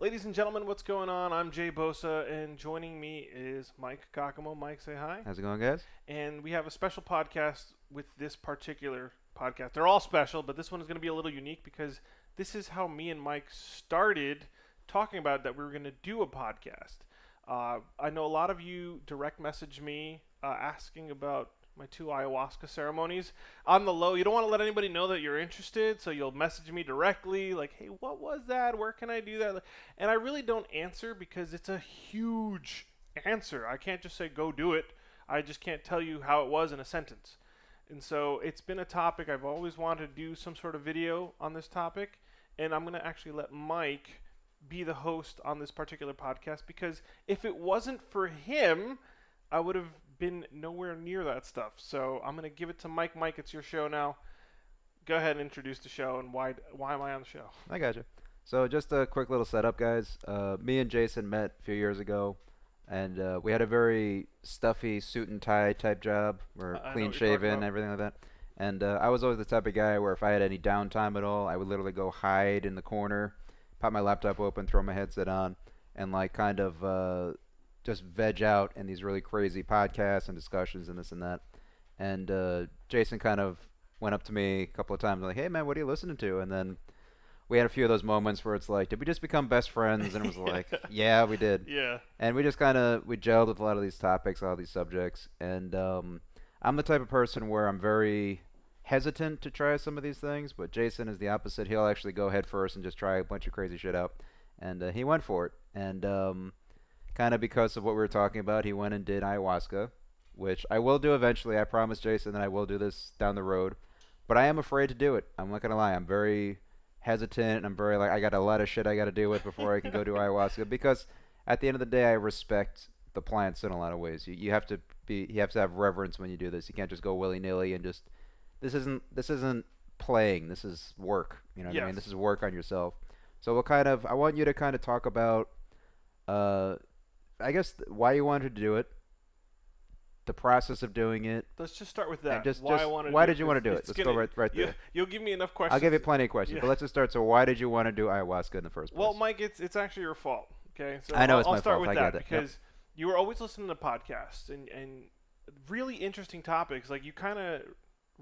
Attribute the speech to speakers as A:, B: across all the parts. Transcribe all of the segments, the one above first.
A: Ladies and gentlemen, what's going on? I'm Jay Bosa, and joining me is Mike Kakamo. Mike, say hi.
B: How's it going, guys?
A: And we have a special podcast with this particular podcast. They're all special, but this one is going to be a little unique because this is how me and Mike started talking about that we were going to do a podcast. I know a lot of you direct message me asking about my 2 ayahuasca ceremonies. On the low, you don't want to let anybody know that you're interested, so you'll message me directly, like, hey, what was that? Where can I do that? And I really don't answer because it's a huge answer. I can't just say, go do it. I just can't tell you how it was in a sentence. And so it's been a topic I've always wanted to do some sort of video on this topic, and I'm going to actually let Mike be the host on this particular podcast because if it wasn't for him, I would have been nowhere near that stuff. So I'm going to give it to Mike. Mike, it's your show now. Go ahead and introduce the show and why am I on the show?
B: I got you. So just a quick little setup, guys. Me and Jason met a few years ago, and we had a very stuffy suit and tie type job. We're clean shaven, everything like that. And I was always the type of guy where if I had any downtime at all, I would literally go hide in the corner, pop my laptop open, throw my headset on, and like kind of just veg out in these really crazy podcasts and discussions and this and that. And Jason kind of went up to me a couple of times like, hey, man, what are you listening to? And then we had a few of those moments where it's like, did we just become best friends? And it was like, yeah, we did.
A: Yeah.
B: And we just kind of, we gelled with a lot of these topics, a lot of these subjects. And I'm the type of person where I'm very hesitant to try some of these things, but Jason is the opposite. He'll actually go head first and just try a bunch of crazy shit out. And he went for it. And kind of because of what we were talking about, he went and did ayahuasca, which I will do eventually. I promise Jason that I will do this down the road. But I am afraid to do it. I'm not going to lie. I'm very hesitant. I'm very like, I got a lot of shit I got to deal with before I can go do ayahuasca because at the end of the day, I respect the plants in a lot of ways. You have to have reverence when you do this. You can't just go willy-nilly and just, this isn't playing. This is work. You know what I mean? This is work on yourself. So I want you to kind of talk about, I guess why you wanted to do it, the process of doing it.
A: Let's just start with that.
B: Why did you want to do it? Let's go right there.
A: You'll give me enough questions.
B: I'll give you plenty of questions, but let's just start. So why did you want to do ayahuasca in the first place?
A: Well, Mike, it's actually your fault. Okay, so
B: I know
A: I'll
B: my
A: start
B: fault.
A: with
B: I
A: that
B: get it.
A: because you were always listening to podcasts and really interesting topics. Like you kind of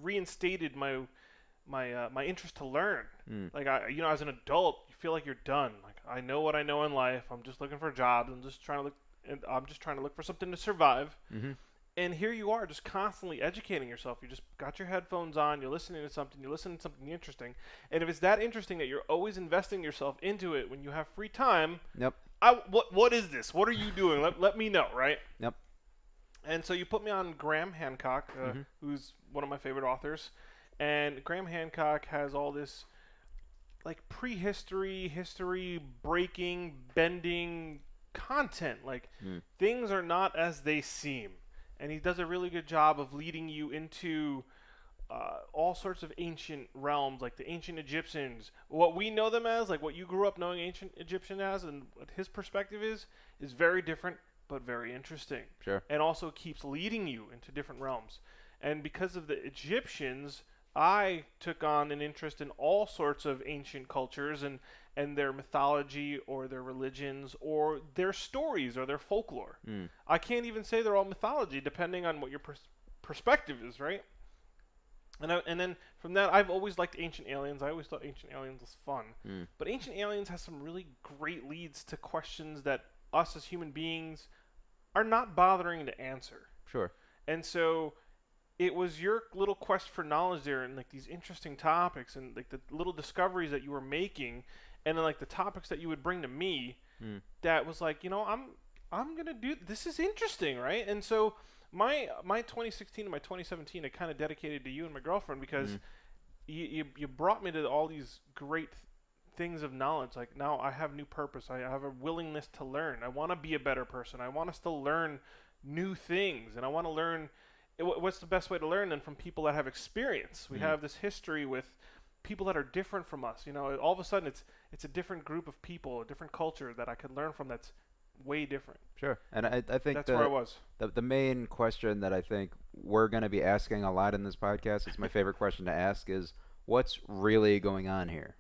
A: reinstated my interest to learn. Like as an adult, you feel like you're done. Like I know what I know in life. I'm just looking for jobs. I'm just trying to look for something to survive.
B: Mm-hmm.
A: And here you are, just constantly educating yourself. You just got your headphones on. You're listening to something. You're listening to something interesting. And if it's that interesting that you're always investing yourself into it when you have free time,
B: Yep.
A: What is this? What are you doing? Let me know, right?
B: Yep.
A: And so you put me on Graham Hancock, who's one of my favorite authors. And Graham Hancock has all this like prehistory, history breaking, bending content. Like things are not as they seem. And he does a really good job of leading you into all sorts of ancient realms, like the ancient Egyptians. What we know them as, like what you grew up knowing ancient Egyptian as, and what his perspective is very different, but very interesting.
B: Sure.
A: And also keeps leading you into different realms. And because of the Egyptians, I took on an interest in all sorts of ancient cultures and their mythology or their religions or their stories or their folklore. I can't even say they're all mythology depending on what your perspective is, right? And then from that, I've always liked Ancient Aliens. I always thought Ancient Aliens was fun. But Ancient Aliens has some really great leads to questions that us as human beings are not bothering to answer.
B: Sure.
A: And so it was your little quest for knowledge there and like these interesting topics and like the little discoveries that you were making and then like the topics that you would bring to me that was like, I'm going to do this is interesting, right? And so my 2016 and my 2017 I kind of dedicated to you and my girlfriend because you brought me to all these great things of knowledge. Like now I have new purpose. I have a willingness to learn. I want to be a better person. I want us to learn new things and I want to learn what's the best way to learn than from people that have experience. We have this history with people that are different from us. All of a sudden it's a different group of people, a different culture that I could learn from that's way different.
B: Sure. And I think
A: that's where I was.
B: The main question that I think we're going to be asking a lot in this podcast, it's my favorite question to ask, is what's really going on here?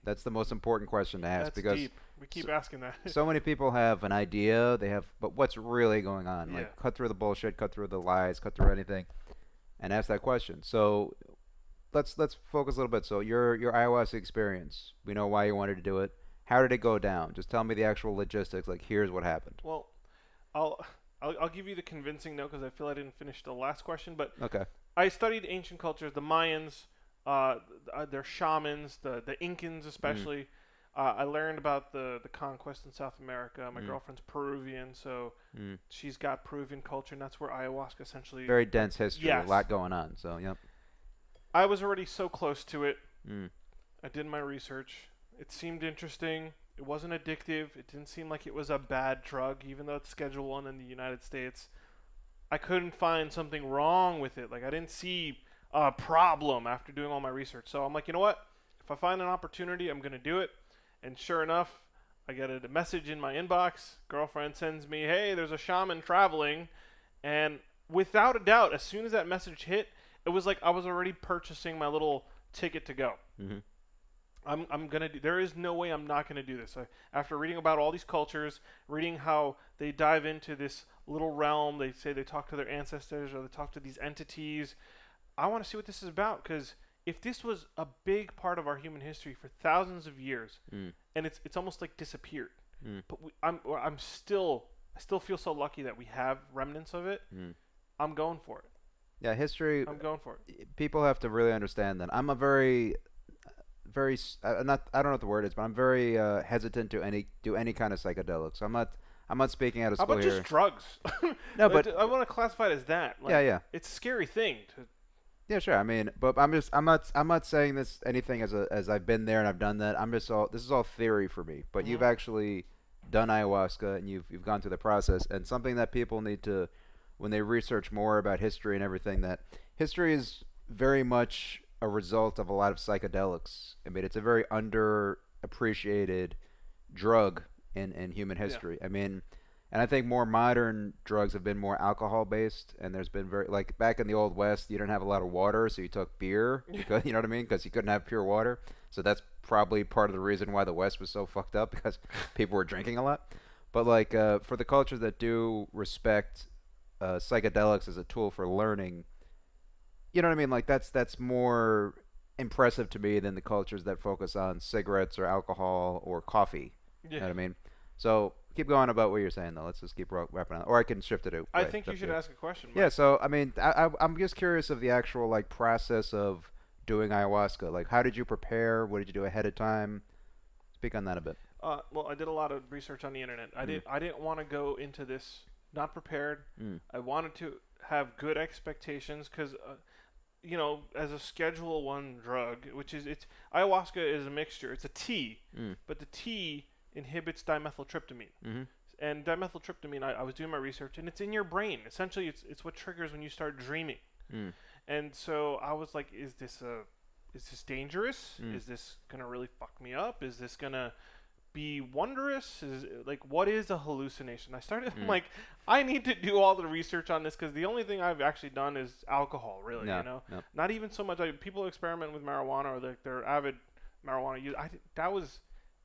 B: That's the most important question to ask
A: That's
B: because
A: deep. We keep asking that.
B: So many people have an idea, but what's really going on?
A: Yeah.
B: Like, cut through the bullshit, cut through the lies, cut through anything, and ask that question. So let's focus a little bit. So your ayahuasca experience, we know why you wanted to do it. How did it go down? Just tell me the actual logistics. Like, here's what happened.
A: Well, I'll give you the convincing note because I feel I didn't finish the last question. But
B: Okay.
A: I studied ancient cultures, the Mayans, their shamans, the Incans especially. I learned about the conquest in South America. My girlfriend's Peruvian, so she's got Peruvian culture, and that's where ayahuasca essentially.
B: Very dense history,
A: Yes.
B: a lot going on. So, yep.
A: I was already so close to it.
B: Mm.
A: I did my research. It seemed interesting. It wasn't addictive. It didn't seem like it was a bad drug, even though it's Schedule 1 in the United States. I couldn't find something wrong with it. Like, I didn't see a problem after doing all my research. So I'm like, you know what? If I find an opportunity, I'm going to do it. And sure enough, I get a message in my inbox. Girlfriend sends me, hey, there's a shaman traveling. And without a doubt, as soon as that message hit, it was like I was already purchasing my little ticket to go.
B: Mm-hmm.
A: I'm gonna do. There is no way I'm not gonna do this. After reading about all these cultures, reading how they dive into this little realm, they say they talk to their ancestors or they talk to these entities. I want to see what this is about, because if this was a big part of our human history for thousands of years, and it's almost like disappeared, but I still feel so lucky that we have remnants of it. I'm going for it.
B: Yeah, history.
A: I'm going for it.
B: People have to really understand that. I'm a very I don't know what the word is, but I'm very hesitant to do any kind of psychedelics. I'm not speaking out of
A: How
B: school
A: about
B: here.
A: just drugs?
B: No, but
A: I want to classify it as that. Like,
B: yeah.
A: It's a scary thing.
B: Yeah, sure. I mean, but I'm not saying this anything as I've been there and I've done that. This is all theory for me. But you've actually done ayahuasca and you've gone through the process, and something that people need to, when they research more about history and everything, that history is very much a result of a lot of psychedelics. I mean, it's a very underappreciated drug in human history. I mean, and I think more modern drugs have been more alcohol based, and there's been like back in the old West, you didn't have a lot of water, so you took beer, because, you know what I mean? Because you couldn't have pure water. So that's probably part of the reason why the West was so fucked up, because people were drinking a lot. But like for the cultures that do respect psychedelics as a tool for learning, you know what I mean? Like that's more impressive to me than the cultures that focus on cigarettes or alcohol or coffee.
A: Yeah.
B: You know what I mean? So keep going about what you're saying, though. Let's just keep wrapping up. Or I can shift it out.
A: I think you should ask a question, Mike.
B: Yeah, so, I mean, I'm just curious of the actual, like, process of doing ayahuasca. Like, how did you prepare? What did you do ahead of time? Speak on that a bit.
A: Well, I did a lot of research on the internet. I didn't want to go into this not prepared. I wanted to have good expectations because, you know, as a Schedule 1 drug, ayahuasca is a mixture. It's a tea, but the tea inhibits dimethyltryptamine. And dimethyltryptamine, I was doing my research, and it's in your brain. Essentially, it's what triggers when you start dreaming. And so I was like, is this dangerous? Is this gonna really fuck me up? Is this gonna be wondrous? What is a hallucination? I'm like, I need to do all the research on this, because the only thing I've actually done is alcohol, really. You know, not even so much. People experiment with marijuana, or they're avid marijuana use. That was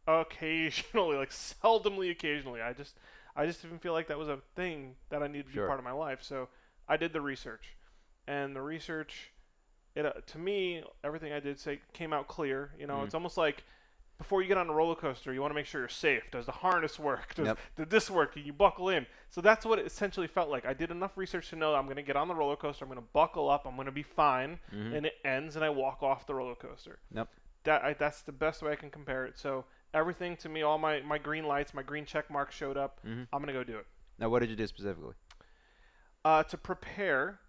A: occasionally, like seldomly occasionally. I just didn't feel like that was a thing that I needed to be part of my life. So I did the research, and the research, to me, everything I did came out clear. You know, it's almost like before you get on a roller coaster, you want to make sure you're safe. Does the harness work? Did this work? Can you buckle in? So that's what it essentially felt like. I did enough research to know I'm going to get on the roller coaster. I'm going to buckle up. I'm going to be fine. And it ends, and I walk off the roller coaster. That's the best way I can compare it. So everything to me, all my green lights, my green check marks showed up. I'm going to go do it.
B: Now, what did you do specifically?
A: To prepare,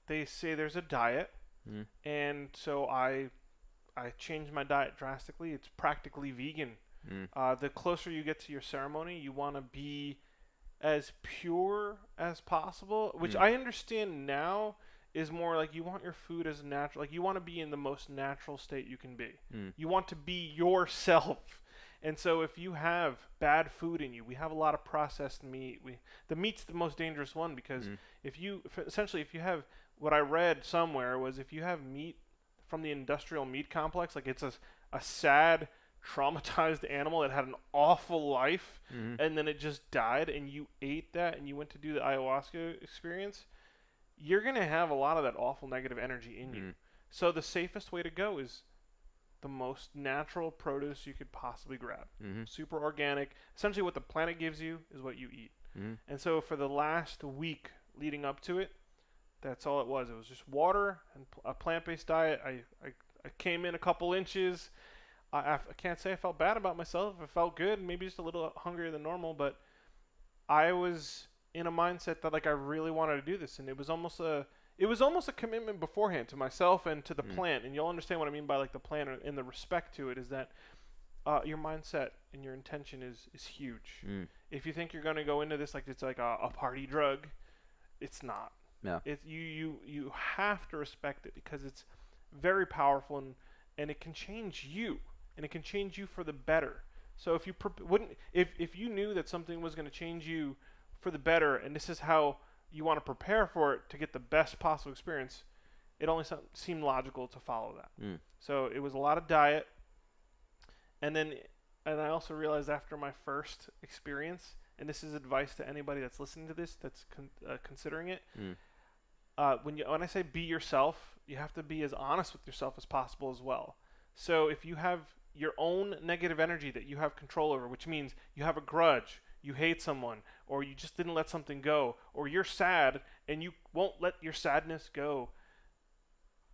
A: they say there's a diet. And so I changed my diet drastically. It's practically vegan. The closer you get to your ceremony, you want to be as pure as possible, which I understand now is more like you want your food as natural. Like, you want to be in the most natural state you can be. You want to be yourself. And so if you have bad food in you, we have a lot of processed meat. The meat's the most dangerous one, because if you have, what I read somewhere was, if you have meat from the industrial meat complex, like it's a sad traumatized animal that had an awful life,
B: Mhm.
A: and then it just died, and you ate that, and you went to do the ayahuasca experience, you're going to have a lot of that awful negative energy in you.
B: Mhm.
A: So the safest way to go is the most natural produce you could possibly grab.
B: Mhm.
A: Super organic. Essentially what the planet gives you is what you eat.
B: Mhm.
A: And so for the last week leading up to it, that's all it was. It was just water and a plant-based diet. I came in a couple inches. I can't say I felt bad about myself. I felt good, maybe just a little hungrier than normal, but I was in a mindset that like I really wanted to do this, and it was almost a commitment beforehand to myself and to the plant. And you'll understand what I mean by like the plant and the respect to it is that your mindset and your intention is huge. If you think you're going to go into this like it's like a party drug, it's not.
B: Yeah.
A: You have to respect it because it's very powerful, and it can change you, and it can change you for the better. So if you if you knew that something was going to change you for the better, and this is how you want to prepare for it to get the best possible experience, it only seemed logical to follow that. So it was a lot of diet, and I also realized after my first experience, and this is advice to anybody that's listening to this that's considering it. When I say be yourself, you have to be as honest with yourself as possible as well. So if you have your own negative energy that you have control over, which means you have a grudge, you hate someone, or you just didn't let something go, or you're sad and you won't let your sadness go,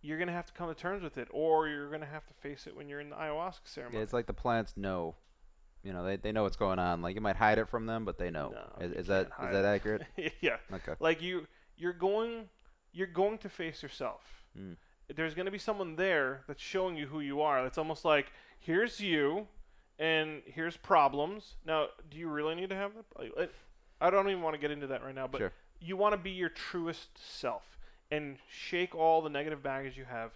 A: you're going to have to come to terms with it, or you're going to have to face it when you're in the ayahuasca ceremony.
B: Yeah, it's like the plants know. You know, they know what's going on. Like, you might hide it from them, but they know.
A: No,
B: Is that accurate?
A: Yeah.
B: Okay.
A: Like you're going to face yourself. There's going to be someone there that's showing you who you are. It's almost like, here's you, and here's problems. Now, do you really need to have that? I don't even want to get into that right now, but
B: Sure.
A: You want to be your truest self and shake all the negative baggage you have.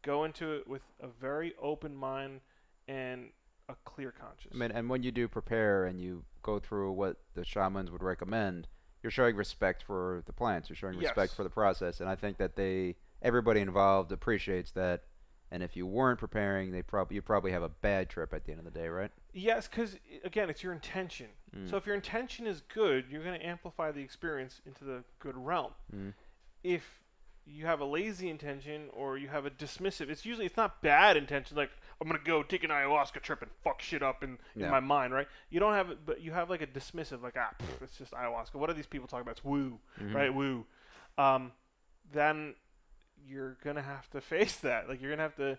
A: Go into it with a very open mind and a clear conscience.
B: I mean, and when you do prepare and you go through what the shamans would recommend, you're showing respect for the plants. You're showing respect for the process, and I think that everybody involved appreciates that. And if you weren't preparing, you'd probably have a bad trip at the end of the day, right?
A: Yes, because again, it's your intention. So if your intention is good, you're going to amplify the experience into the good realm. If you have a lazy intention or you have a dismissive, it's not bad intention. Like, I'm going to go take an ayahuasca trip and fuck shit up in my mind, right? You don't have it, but you have like a dismissive, like, it's just ayahuasca. What are these people talking about? It's woo, right? Woo. Then you're going to have to face that. Like, you're going to have to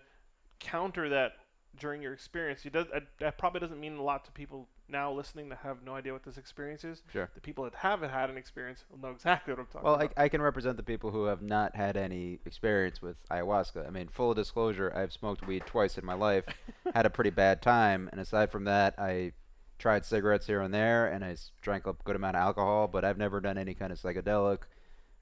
A: counter that during your experience. That probably doesn't mean a lot to people now listening that have no idea what this experience is.
B: Sure.
A: The people that haven't had an experience will know exactly what I'm talking
B: Well,
A: about.
B: I can represent the people who have not had any experience with ayahuasca. I mean, full disclosure, I've smoked weed twice in my life, had a pretty bad time, and aside from that, I tried cigarettes here and there, and I drank a good amount of alcohol, but I've never done any kind of psychedelic,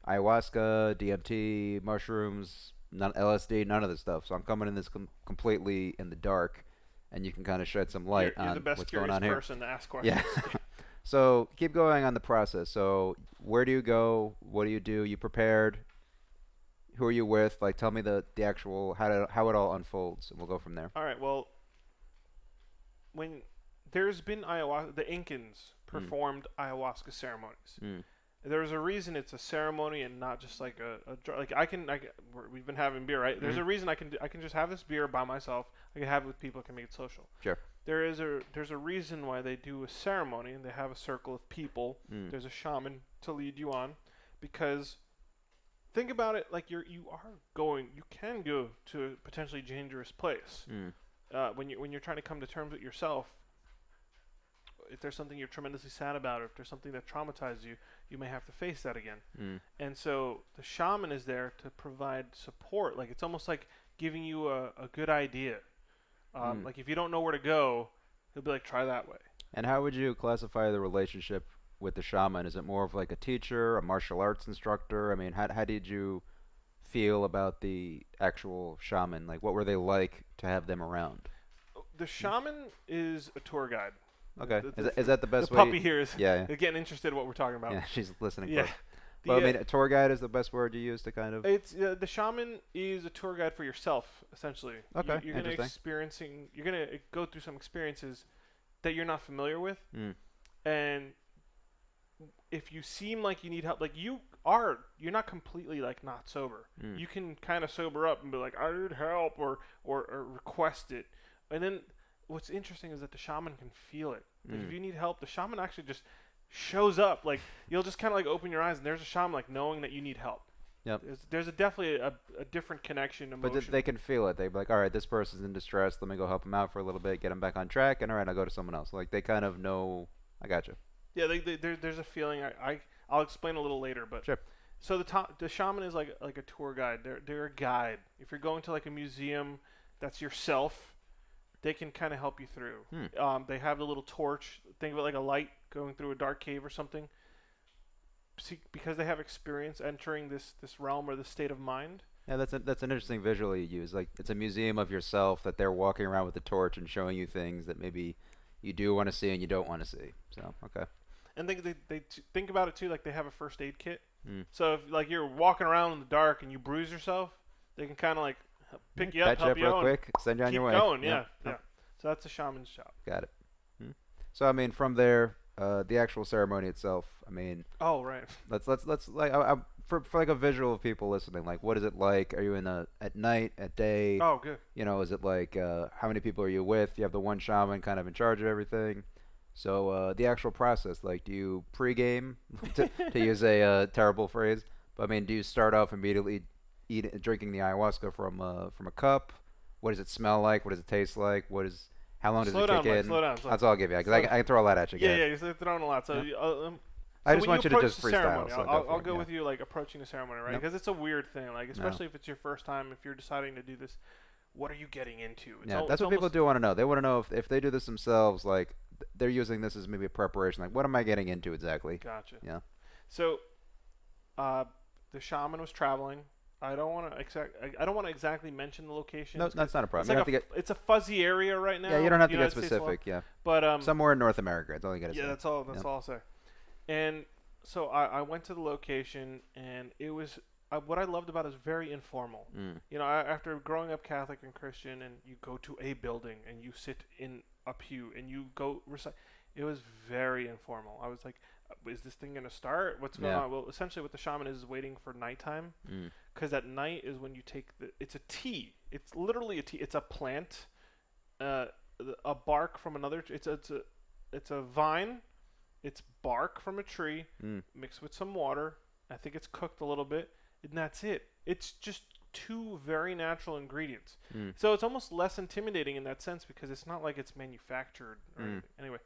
B: ayahuasca, DMT, mushrooms, LSD, none of this stuff. So I'm coming in this completely in the dark, and you can kind of shed some light
A: you're
B: on
A: the best
B: what's going on
A: curious
B: here.
A: person to ask questions.
B: Yeah. So keep going on the process. So where do you go? What do? You prepared? Who are you with? Like, tell me the actual how it all unfolds, and we'll go from there.
A: All right. Well, when there's been ayahuasca, the Incans performed ayahuasca ceremonies. There's a reason it's a ceremony and not just like a like we've been having beer, right? There's a reason I can just have this beer by myself. I can have it with people. I can make it social.
B: Sure.
A: There's a reason why they do a ceremony and they have a circle of people. There's a shaman to lead you on, because think about it, like you can go to a potentially dangerous place. When you're trying to come to terms with yourself. If there's something you're tremendously sad about, or if there's something that traumatized you, you may have to face that again. And so the shaman is there to provide support. Like, it's almost like giving you a good idea. Like, if you don't know where to go, he'll be like, try that way.
B: And how would you classify the relationship with the shaman? Is it more of like a teacher, a martial arts instructor? I mean, how did you feel about the actual shaman? Like, what were they like to have them around?
A: The shaman is a tour guide.
B: Okay. Is that the best
A: the
B: way?
A: Puppy here is
B: yeah.
A: getting interested in what we're talking about.
B: Yeah, she's listening.
A: Yeah.
B: Well, I mean, a tour guide is the best word you use to kind of.
A: It's the shaman is a tour guide for yourself, essentially.
B: Okay,
A: You're gonna
B: interesting.
A: you're gonna go through some experiences that you're not familiar with,
B: Mm.
A: and if you seem like you need help, like you're not completely like not sober.
B: Mm.
A: You can kind of sober up and be like, I need help, or request it. And then what's interesting is that the shaman can feel it. Like if you need help, the shaman actually just shows up. Like you'll just kind of like open your eyes and there's a shaman like knowing that you need help.
B: Yep.
A: There's definitely a different connection, emotion.
B: But they can feel it. They're like, all right, this person's in distress. Let me go help him out for a little bit, get him back on track, and all right, I'll go to someone else. Like they kind of know. I got you.
A: Yeah, there's a feeling. I'll explain a little later, but
B: sure.
A: So the shaman is like a tour guide. They're a guide. If you're going to like a museum, that's yourself. They can kind of help you through. They have the little torch. Think of it like a light going through a dark cave or something. See, because they have experience entering this realm or this state of mind.
B: Yeah, that's an interesting visual you use. Like it's a museum of yourself that they're walking around with a torch and showing you things that maybe you do want to see and you don't want to see. So okay.
A: And they think about it too, like they have a first aid kit. So if like you're walking around in the dark and you bruise yourself, they can kind of like pick you up, help you
B: real quick, send you on your way.
A: Keep going, yeah. So that's a shaman's job.
B: Got it. So I mean, from there, the actual ceremony itself. I mean.
A: Oh right.
B: Let's like for like a visual of people listening. Like, what is it like? Are you at night, at day?
A: Oh, good.
B: You know, is it like how many people are you with? You have the one shaman kind of in charge of everything. So the actual process, like, do you pregame to use a terrible phrase? But I mean, do you start off immediately drinking the ayahuasca from a cup? What does it smell like? What does it taste like? How long does it kick in?
A: Slow down.
B: That's all I'll give you, because I can throw a lot at you.
A: Yeah, you're throwing a lot. So,
B: I just want you to just freestyle.
A: Ceremony,
B: so
A: I'll go with you, like approaching the ceremony, right?
B: Yep.
A: Because it's a weird thing, like especially if it's your first time, if you're deciding to do this. What are you getting into?
B: That's what people do want to know. They want to know if they do this themselves, like they're using this as maybe a preparation. Like, what am I getting into exactly?
A: Gotcha.
B: Yeah.
A: So, the shaman was traveling. I don't want to exactly mention the location.
B: No, that's not a problem.
A: It's a fuzzy area right now.
B: Yeah, you don't have to get specific. Yeah.
A: But
B: somewhere in North America. That's all you got to say.
A: Yeah, that's all I'll say. And so I went to the location, and it was. What I loved about it is very informal. You know, after growing up Catholic and Christian, and you go to a building and you sit in a pew and you go recite, it was very informal. I was like, is this thing gonna start? What's going on? Well, essentially, what the shaman is waiting for nighttime, because at night is when you take it's a tea. It's literally a tea. It's a plant, a bark from another. It's a vine. It's bark from a tree mixed with some water. I think it's cooked a little bit. And that's it. It's just two very natural ingredients. So it's almost less intimidating in that sense because it's not like it's manufactured or anything. Anyway,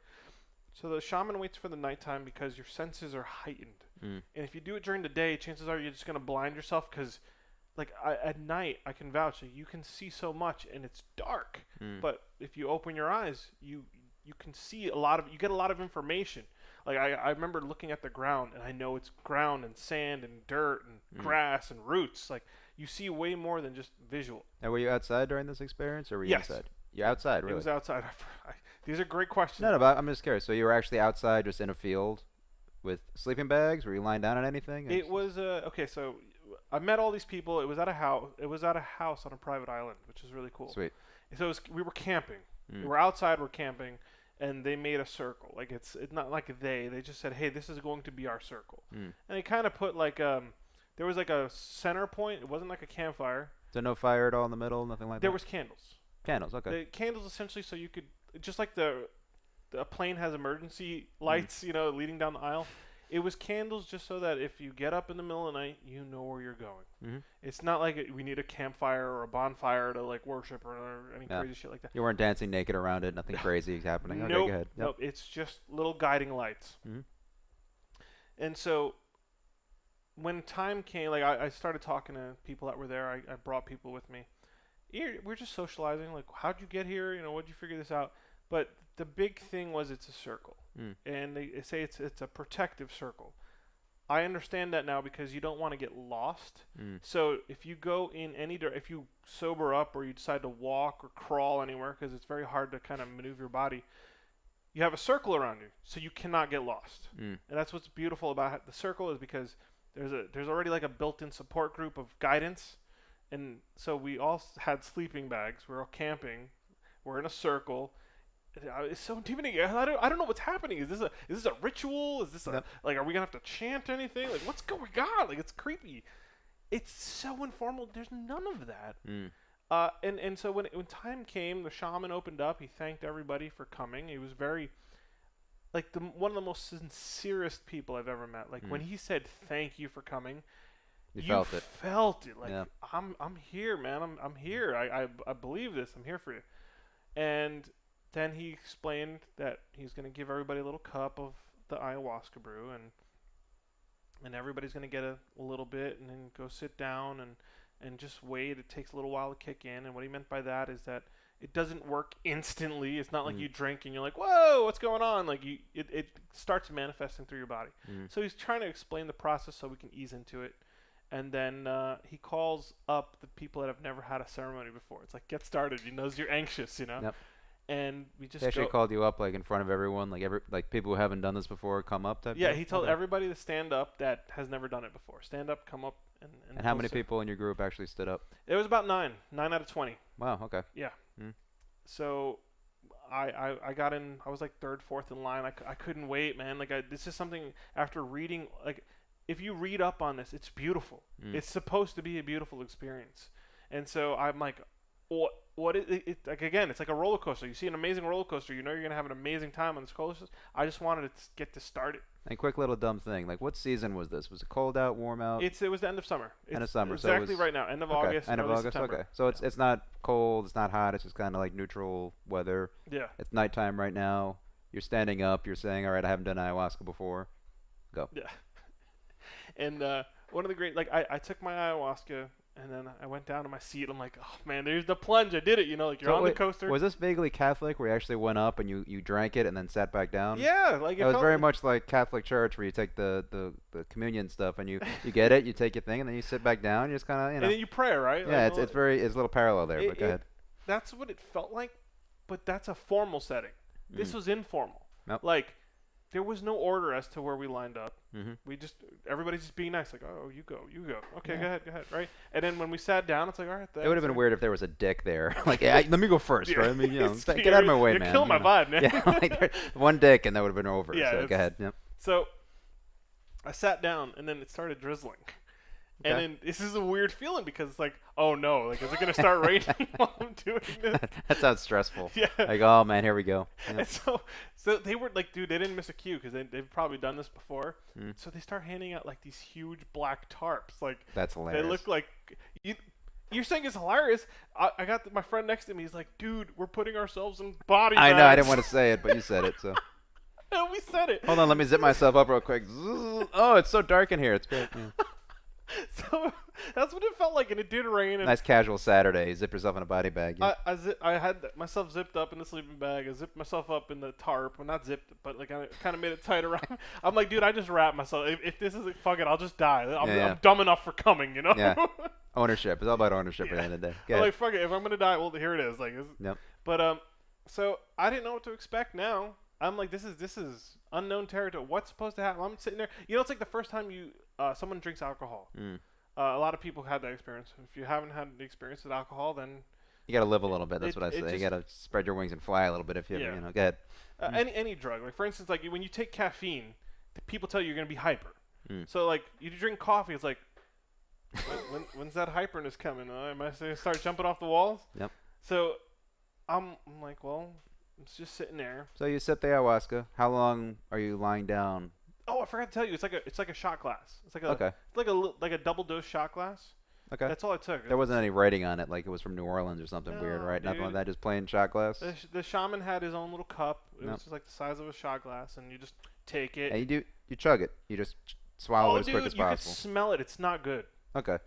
A: so the shaman waits for the nighttime because your senses are heightened. And if you do it during the day, chances are you're just going to blind yourself because like at night, I can vouch that you can see so much and it's dark. But if you open your eyes, you can see you get a lot of information. Like I remember looking at the ground, and I know it's ground and sand and dirt and grass and roots. Like you see way more than just visual.
B: Now, were you outside during this experience, or were you inside? You're outside, really?
A: It was outside. These are great questions.
B: No, but I'm just curious. So you were actually outside, just in a field, with sleeping bags? Were you lying down on anything?
A: It was okay. So I met all these people. It was at a house. It was at a house on a private island, which is really cool.
B: Sweet.
A: So we were camping. We were outside. We're camping. And they made a circle. Like it's not like they just said, hey, this is going to be our circle. And they kind of put like there was like a center point. It wasn't like a campfire.
B: So no fire at all in the middle, nothing like that?
A: There was candles.
B: Candles, okay.
A: The candles essentially so you could, just like a plane has emergency lights, leading down the aisle. It was candles just so that if you get up in the middle of the night, you know where you're going. It's not like we need a campfire or a bonfire to like worship or any crazy shit like that.
B: You weren't dancing naked around it. Nothing crazy happening.
A: Nope,
B: okay, go ahead.
A: Nope. It's just little guiding lights. And so when time came, like I started talking to people that were there. I brought people with me. We're just socializing. Like, how'd you get here? What'd you figure this out? But the big thing was it's a circle. And they say it's a protective circle. I understand that now because you don't want to get lost. So if you go in if you sober up or you decide to walk or crawl anywhere, because it's very hard to kind of maneuver your body, you have a circle around you, so you cannot get lost. And that's what's beautiful about the circle is because there's already like a built-in support group of guidance, and so we all had sleeping bags. We're all camping. We're in a circle. It's so intimidating. I don't know what's happening. Is this a ritual? Is this like, are we gonna have to chant anything? Like, what's going on? Like, it's creepy. It's so informal. There's none of that. And so when time came, the shaman opened up. He thanked everybody for coming. He was very, like, one of the most sincerest people I've ever met. Like, when he said thank you for coming, you felt it. Like, yeah. I'm here, man. I'm here. I believe this. I'm here for you. And then he explained that he's going to give everybody a little cup of the ayahuasca brew, and everybody's going to get a little bit and then go sit down and just wait. It takes a little while to kick in. And what he meant by that is that it doesn't work instantly. It's not like you drink and you're like, whoa, what's going on? Like, it starts manifesting through your body. So he's trying to explain the process so we can ease into it. And then he calls up the people that have never had a ceremony before. It's like, get started. He knows you're anxious, you know?
B: Yep.
A: And we just
B: He actually called you up, like, in front of everyone, like people who haven't done this before come up type.
A: Yeah, he told everybody to stand up that has never done it before. Stand up, come up, and
B: how many people in your group actually stood up?
A: It was about 9 out of 20.
B: Wow, okay.
A: Yeah. So I got in, I was like 3rd, 4th in line. I couldn't wait, man. Like, this is something, after reading, like, if you read up on this, it's beautiful. It's supposed to be a beautiful experience. And so I'm like, what is it? Like, again, it's like a roller coaster. You see an amazing roller coaster, you know you're going to have an amazing time on this coaster. I just wanted to get to start it.
B: And quick little dumb thing, like, what season was this? Was it cold out, warm out?
A: It was the end of summer.
B: End of summer.
A: Exactly, so right now. End of August.
B: End of August,
A: September.
B: Okay. So it's not cold, it's not hot, it's just kind of like neutral weather.
A: Yeah.
B: It's nighttime right now. You're standing up, you're saying, all right, I haven't done ayahuasca before. Go.
A: Yeah. And one of the great, like, I took my ayahuasca, and then I went down to my seat. I'm like, oh, man, there's the plunge. I did it, you know, like, you're on the coaster.
B: Was this vaguely Catholic, where you actually went up and you drank it and then sat back down?
A: Yeah. Like,
B: it was very much like Catholic church, where you take the communion stuff and you get it, you take your thing, and then you sit back down. You just kind of, you know.
A: And then you pray, right?
B: Yeah,
A: like,
B: it's a little parallel there, but go ahead.
A: That's what it felt like, but that's a formal setting. This was informal.
B: Nope.
A: Like, there was no order as to where we lined up. We just, everybody's just being nice. Like, oh, you go. Okay, go ahead, right? And then when we sat down, it's like, all right.
B: It would have been weird if there was a dick there. Like, hey, let me go first, right? I mean, you know, get out of my way,
A: you're
B: man.
A: Kill my vibe, man.
B: Yeah, like, one dick and that would have been over. Yeah, so go ahead. Yep.
A: So I sat down and then it started drizzling. Okay. And then this is a weird feeling because it's like, oh no, like, is it gonna start raining while I'm doing this?
B: That sounds stressful.
A: Yeah.
B: Like, oh man, here we go. Yeah.
A: And so they were like, dude, they didn't miss a cue because they've probably done this before. So they start handing out like these huge black tarps. Like,
B: that's hilarious.
A: They look like you're saying it's hilarious. I got my friend next to me. He's like, dude, we're putting ourselves in body bags.
B: I know, I didn't want to say it, but you said it, so.
A: No, we said it.
B: Hold on, let me zip myself up real quick. Oh, it's so dark in here. It's great. Yeah.
A: So that's what it felt like, and it did rain. And
B: nice casual Saturday. Zip yourself in a body bag. Yeah.
A: I had myself zipped up in the sleeping bag. I zipped myself up in the tarp. Well, not zipped, but like I kind of made it tight around. I'm like, dude, I just wrapped myself. If this is fuck it, I'll just die. I'm dumb enough for coming, you know.
B: Yeah. Ownership. It's all about ownership at the end of the day.
A: I'm like, fuck it. If I'm gonna die, well, here it is. Like,
B: yep.
A: But so I didn't know what to expect. Now I'm like, this is unknown territory. What's supposed to happen? I'm sitting there. You know, it's like the first time someone drinks alcohol. A lot of people had that experience. If you haven't had the experience with alcohol, then
B: you gotta live a little bit. That's what I say. You gotta spread your wings and fly a little bit. If you, you know, go ahead.
A: Any drug, like for instance, like when you take caffeine, people tell you you're gonna be hyper. So like you drink coffee, it's like, when's that hyperness coming? Am I gonna start jumping off the walls?
B: Yep.
A: So I'm like, well, it's just sitting there.
B: So you sip the ayahuasca. How long are you lying down?
A: Oh, I forgot to tell you. It's like a shot glass. It's like a double dose shot glass.
B: Okay.
A: That's all I took.
B: There wasn't any writing on it, like it was from New Orleans or something weird, right?
A: Dude.
B: Nothing like that. Just plain shot glass.
A: The shaman had his own little cup. It was just like the size of a shot glass, and you just take it.
B: And you chug it. You just swallow it as quick as possible.
A: You can smell it. It's not good.
B: Okay.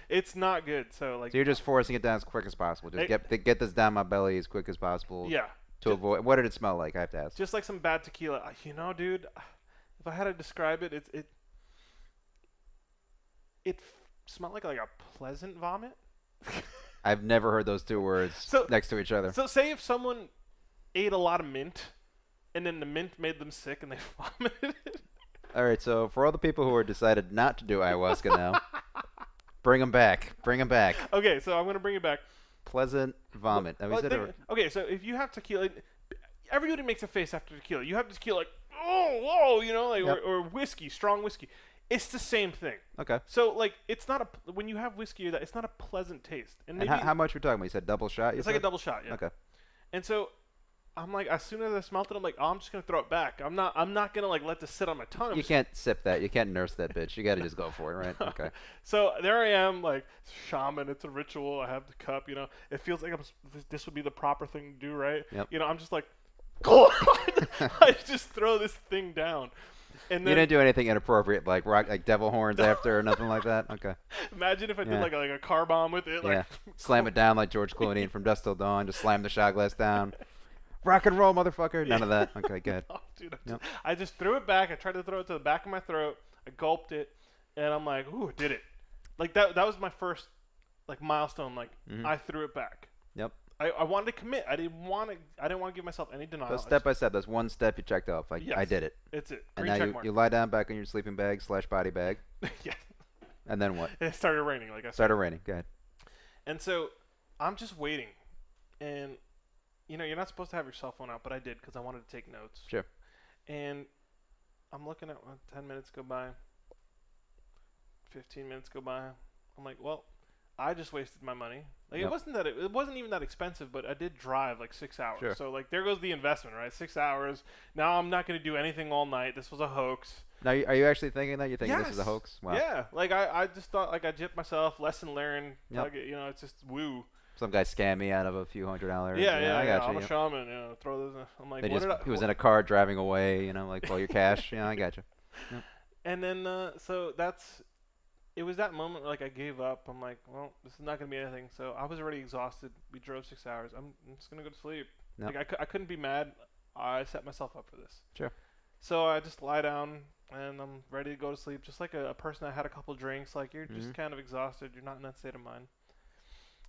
A: It's not good. So like.
B: So you're just forcing it down as quick as possible. Just get this down my belly as quick as possible.
A: Yeah.
B: To avoid. What did it smell like? I have to ask.
A: Just like some bad tequila. You know, dude. If I had to describe it, it smelled like a pleasant vomit.
B: I've never heard those two words next to each other.
A: So say if someone ate a lot of mint, and then the mint made them sick, and they vomited it.
B: All right, so for all the people who are decided not to do ayahuasca now, bring them back. Bring them back.
A: Okay, so I'm gonna bring it back.
B: Pleasant vomit.
A: Okay, so if you have tequila, everybody makes a face after tequila. You have tequila like, oh, whoa, you know, like,
B: Yep.
A: or whiskey, strong whiskey. It's the same thing.
B: Okay.
A: So like, it's not when you have whiskey, it's not a pleasant taste. And maybe
B: how much we're talking about? You said double shot?
A: it's like a double shot, yeah.
B: Okay.
A: And so I'm like, as soon as I smelt it, I'm like, oh, I'm just gonna throw it back. I'm not gonna like let this sit on my tongue.
B: You can't sip that. You can't nurse that bitch. You got to just go for it, right? Okay.
A: So there I am, like shaman. It's a ritual. I have the cup. You know, it feels like this would be the proper thing to do, right?
B: Yep.
A: You know, I'm just like, I just throw this thing down. And then,
B: you didn't do anything inappropriate, like devil horns after or nothing like that. Okay.
A: Imagine if I did like a car bomb with it, like
B: slam it down like George Clooney from Dusk Till Dawn. Just slam the shot glass down. Rock and roll, motherfucker. None of that. Okay, good.
A: No, dude, I just threw it back. I tried to throw it to the back of my throat. I gulped it, and I'm like, ooh, did it. Like, that was my first, like, milestone. Like, I threw it back.
B: Yep.
A: I wanted to commit. I didn't want to give myself any denial.
B: So step by step, that's one step you checked off. Like,
A: yes,
B: I did it.
A: It's it.
B: And
A: Green
B: now you lie down back in your sleeping bag / body bag.
A: Yeah.
B: And then what?
A: And it started raining, like I said.
B: Started raining. Go ahead.
A: And so I'm just waiting. And, you know, you're not supposed to have your cell phone out, but I did because I wanted to take notes.
B: Sure.
A: And I'm looking at 10 minutes go by. 15 minutes go by. I'm like, well, I just wasted my money. Like,
B: Yep.
A: it wasn't even that expensive, but I did drive like 6 hours.
B: Sure.
A: So like there goes the investment, right? 6 hours. Now I'm not going to do anything all night. This was a hoax.
B: Now, are you actually thinking that? You think this is a
A: Yes.
B: hoax? Wow.
A: Yeah. Like I just thought like I gypped myself, lesson learned.
B: Yep.
A: Like, you know, it's just woo.
B: Some guy scammed me out of a few $100s.
A: Yeah.
B: I got you.
A: I'm a
B: Yep.
A: shaman. You know, throw those. I'm like,
B: He was in a car driving away. You know, like all your cash. Yeah, I got you. Yep.
A: And then so it was that moment where, like, I gave up. I'm like, well, this is not gonna be anything. So I was already exhausted. We drove 6 hours. I'm just gonna go to sleep.
B: Yep.
A: Like I couldn't be mad. I set myself up for this.
B: Sure.
A: So I just lie down and I'm ready to go to sleep, just like a person that had a couple drinks. Like you're just kind of exhausted. You're not in that state of mind.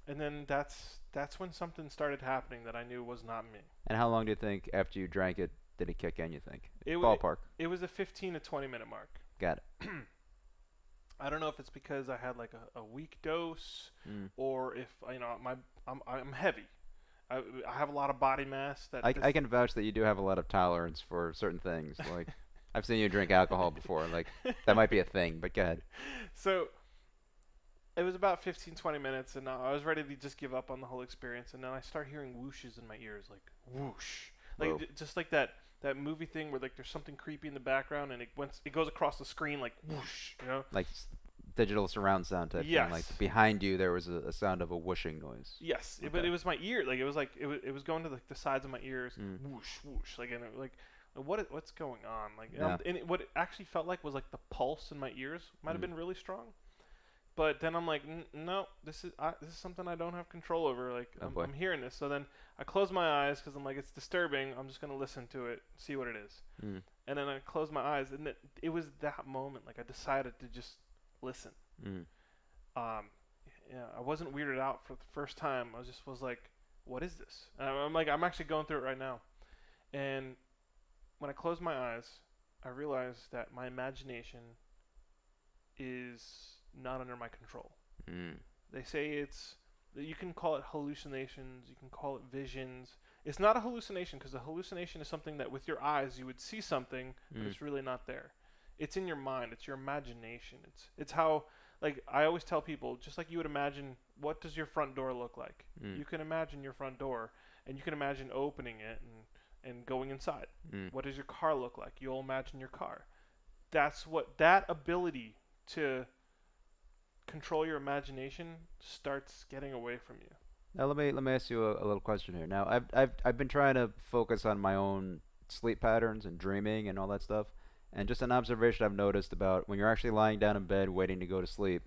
A: And then that's when something started happening that I knew was not me.
B: And how long do you think after you drank it did it kick in? You think?
A: It
B: Ballpark.
A: It was a 15 to 20 minute mark.
B: Got it.
A: I don't know if it's because I had like a weak dose, or if I'm heavy. I have a lot of body mass.
B: I can vouch that you do have a lot of tolerance for certain things. Like I've seen you drink alcohol before. Like that might be a thing, but go ahead.
A: So it was about 15, 20 minutes, and I was ready to just give up on the whole experience. And then I start hearing whooshes in my ears, like whoosh, like just like that movie thing where like there's something creepy in the background, and it goes across the screen like whoosh, you know,
B: like digital surround sound type
A: yes.
B: thing. Like behind you there was a sound of a whooshing noise.
A: Yes,
B: okay.
A: But it was my ear. Like it was going to like the sides of my ears, whoosh whoosh, like, and it, like what's going on? Like,
B: yeah.
A: And what it actually felt like was like the pulse in my ears might have been really strong. But then I'm like, no, this is something I don't have control over. Like, I'm hearing this. So then I close my eyes because I'm like, it's disturbing. I'm just going to listen to it, see what it is. And then I close my eyes, and it was that moment. Like, I decided to just listen. Yeah, I wasn't weirded out for the first time. I was like, what is this? And I'm actually going through it right now. And when I close my eyes, I realize that my imagination is not under my control. They say you can call it hallucinations, you can call it visions. It's not a hallucination, because a hallucination is something that with your eyes you would see something, but it's really not there. It's in your mind. It's your imagination. It's how, like, I always tell people, just like you would imagine, what does your front door look like? You can imagine your front door, and you can imagine opening it and going inside. What does your car look like? You'll imagine your car. That's what that ability to control your imagination starts getting away from you.
B: Now let me ask you a little question here. Now I've been trying to focus on my own sleep patterns and dreaming and all that stuff, and just an observation I've noticed about when you're actually lying down in bed waiting to go to sleep,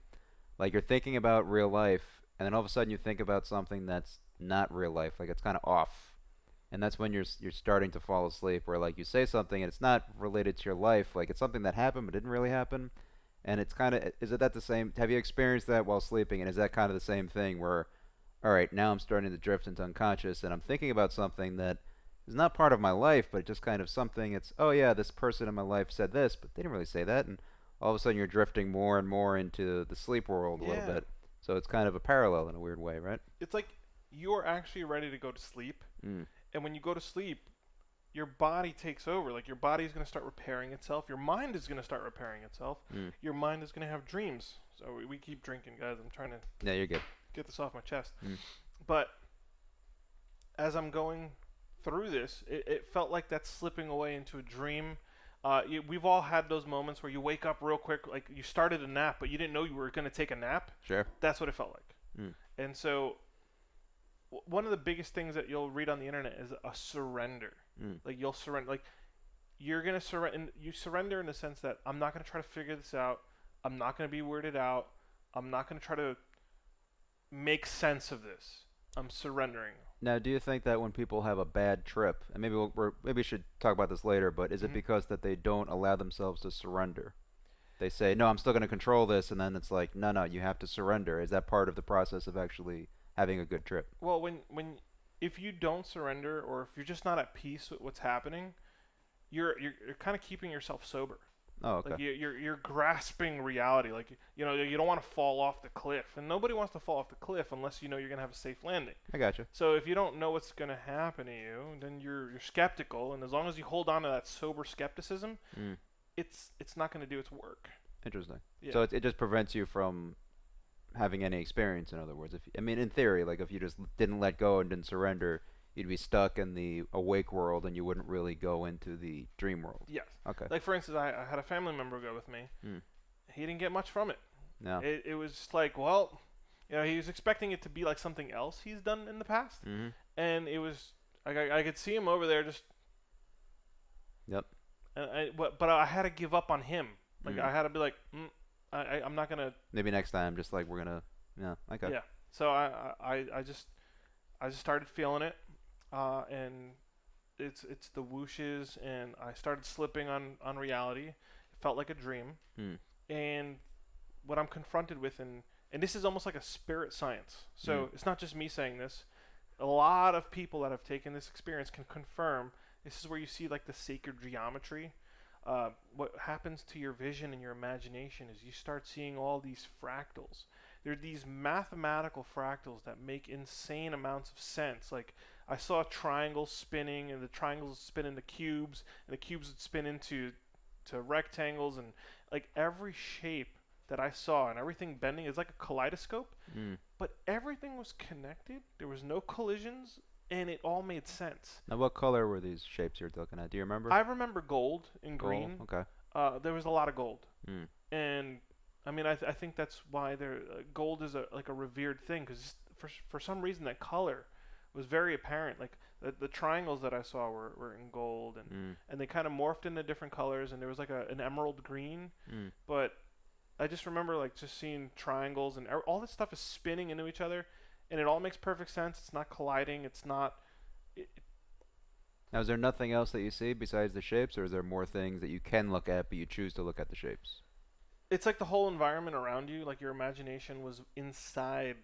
B: like you're thinking about real life, and then all of a sudden you think about something that's not real life, like it's kind of off, and that's when you're starting to fall asleep, where like you say something and it's not related to your life, like it's something that happened but didn't really happen. And it's kind of, is it that the same, have you experienced that while sleeping, and is that kind of the same thing where, all right, now I'm starting to drift into unconscious, and I'm thinking about something that is not part of my life, but just kind of something. It's, oh yeah, this person in my life said this, but they didn't really say that, and all of a sudden you're drifting more and more into the sleep world a little
A: Yeah.
B: bit. So it's kind of a parallel in a weird way, right?
A: It's like you're actually ready to go to sleep,
B: Mm.
A: and when you go to sleep, your body takes over. Like your body is going to start repairing itself. Your mind is going to start repairing itself.
B: Mm.
A: Your mind is going to have dreams. So we keep drinking, guys. I'm trying to
B: Yeah, you're good.
A: get this off my chest.
B: Mm.
A: But as I'm going through this, it felt like that's slipping away into a dream. We've all had those moments where you wake up real quick, like you started a nap, but you didn't know you were going to take a nap.
B: Sure.
A: That's what it felt like.
B: Mm.
A: And so one of the biggest things that you'll read on the internet is a surrender.
B: Mm.
A: Like you'll surrender, like you're going to surrender, and you surrender in the sense that I'm not going to try to figure this out. I'm not going to be weirded out. I'm not going to try to make sense of this. I'm surrendering.
B: Now, do you think that when people have a bad trip, and maybe maybe we should talk about this later, but is it because that they don't allow themselves to surrender? They say, no, I'm still going to control this, and then it's like, no, you have to surrender. Is that part of the process of actually having a good trip?
A: Well, if you don't surrender, or if you're just not at peace with what's happening, you're kind of keeping yourself sober.
B: Oh, okay.
A: Like you're grasping reality. Like you don't want to fall off the cliff, and nobody wants to fall off the cliff unless you know you're gonna have a safe landing.
B: I gotcha.
A: So if you don't know what's gonna happen to you, then you're skeptical, and as long as you hold on to that sober skepticism, it's not gonna do its work.
B: Interesting.
A: Yeah.
B: So it just prevents you from having any experience. In other words, in theory, like if you just didn't let go and didn't surrender, you'd be stuck in the awake world and you wouldn't really go into the dream world.
A: Yes.
B: Okay.
A: Like for instance, I had a family member go with me. He didn't get much from it.
B: No.
A: It was just like, well, he was expecting it to be like something else he's done in the past, and it was I could see him over there just.
B: Yep.
A: But I had to give up on him. Like I had to be like, I'm not gonna.
B: Maybe next time, just like we're gonna. Yeah. Okay.
A: Yeah. So I just started feeling it, and it's the whooshes, and I started slipping on reality. It felt like a dream, and what I'm confronted with, and this is almost like a spirit science. So it's not just me saying this. A lot of people that have taken this experience can confirm this is where you see like the sacred geometry. What happens to your vision and your imagination is you start seeing all these fractals. There are these mathematical fractals that make insane amounts of sense. Like I saw triangles spinning, and the triangles would spin into cubes, and the cubes would spin into rectangles, and like every shape that I saw and everything bending is like a kaleidoscope. But everything was connected. There was no collisions, and it all made sense.
B: Now, what color were these shapes you're looking at? Do you remember?
A: I remember gold and green.
B: Okay.
A: There was a lot of gold, and I mean, I think that's why gold is like a revered thing, because for some reason that color was very apparent. Like the triangles that I saw were in gold, and they kind of morphed into different colors, and there was like an emerald green, but I just remember like just seeing triangles, and all this stuff is spinning into each other, and it all makes perfect sense. It's not colliding. It's not.
B: Now, is there nothing else that you see besides the shapes, or is there more things that you can look at, but you choose to look at the shapes?
A: It's like the whole environment around you, like your imagination was inside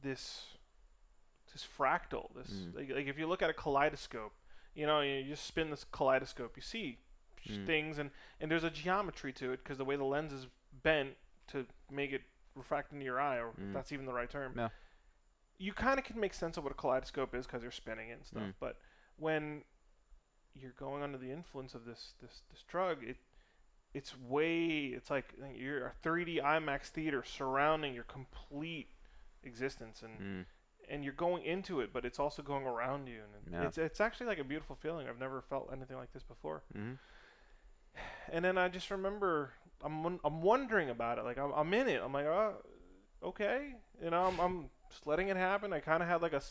A: this fractal. Like if you look at a kaleidoscope, you just spin this kaleidoscope, you see things, and there's a geometry to it because the way the lens is bent to make it refract into your eye, or if that's even the right term.
B: Yeah.
A: You kind of can make sense of what a kaleidoscope is because you're spinning it and stuff. But when you're going under the influence of this drug, it's like you're a 3D IMAX theater surrounding your complete existence, and you're going into it, but it's also going around you, and it's actually like a beautiful feeling. I've never felt anything like this before. And then I just remember I'm wondering about it. Like I'm in it. I'm like, oh, okay, I'm just letting it happen. I kind of had like a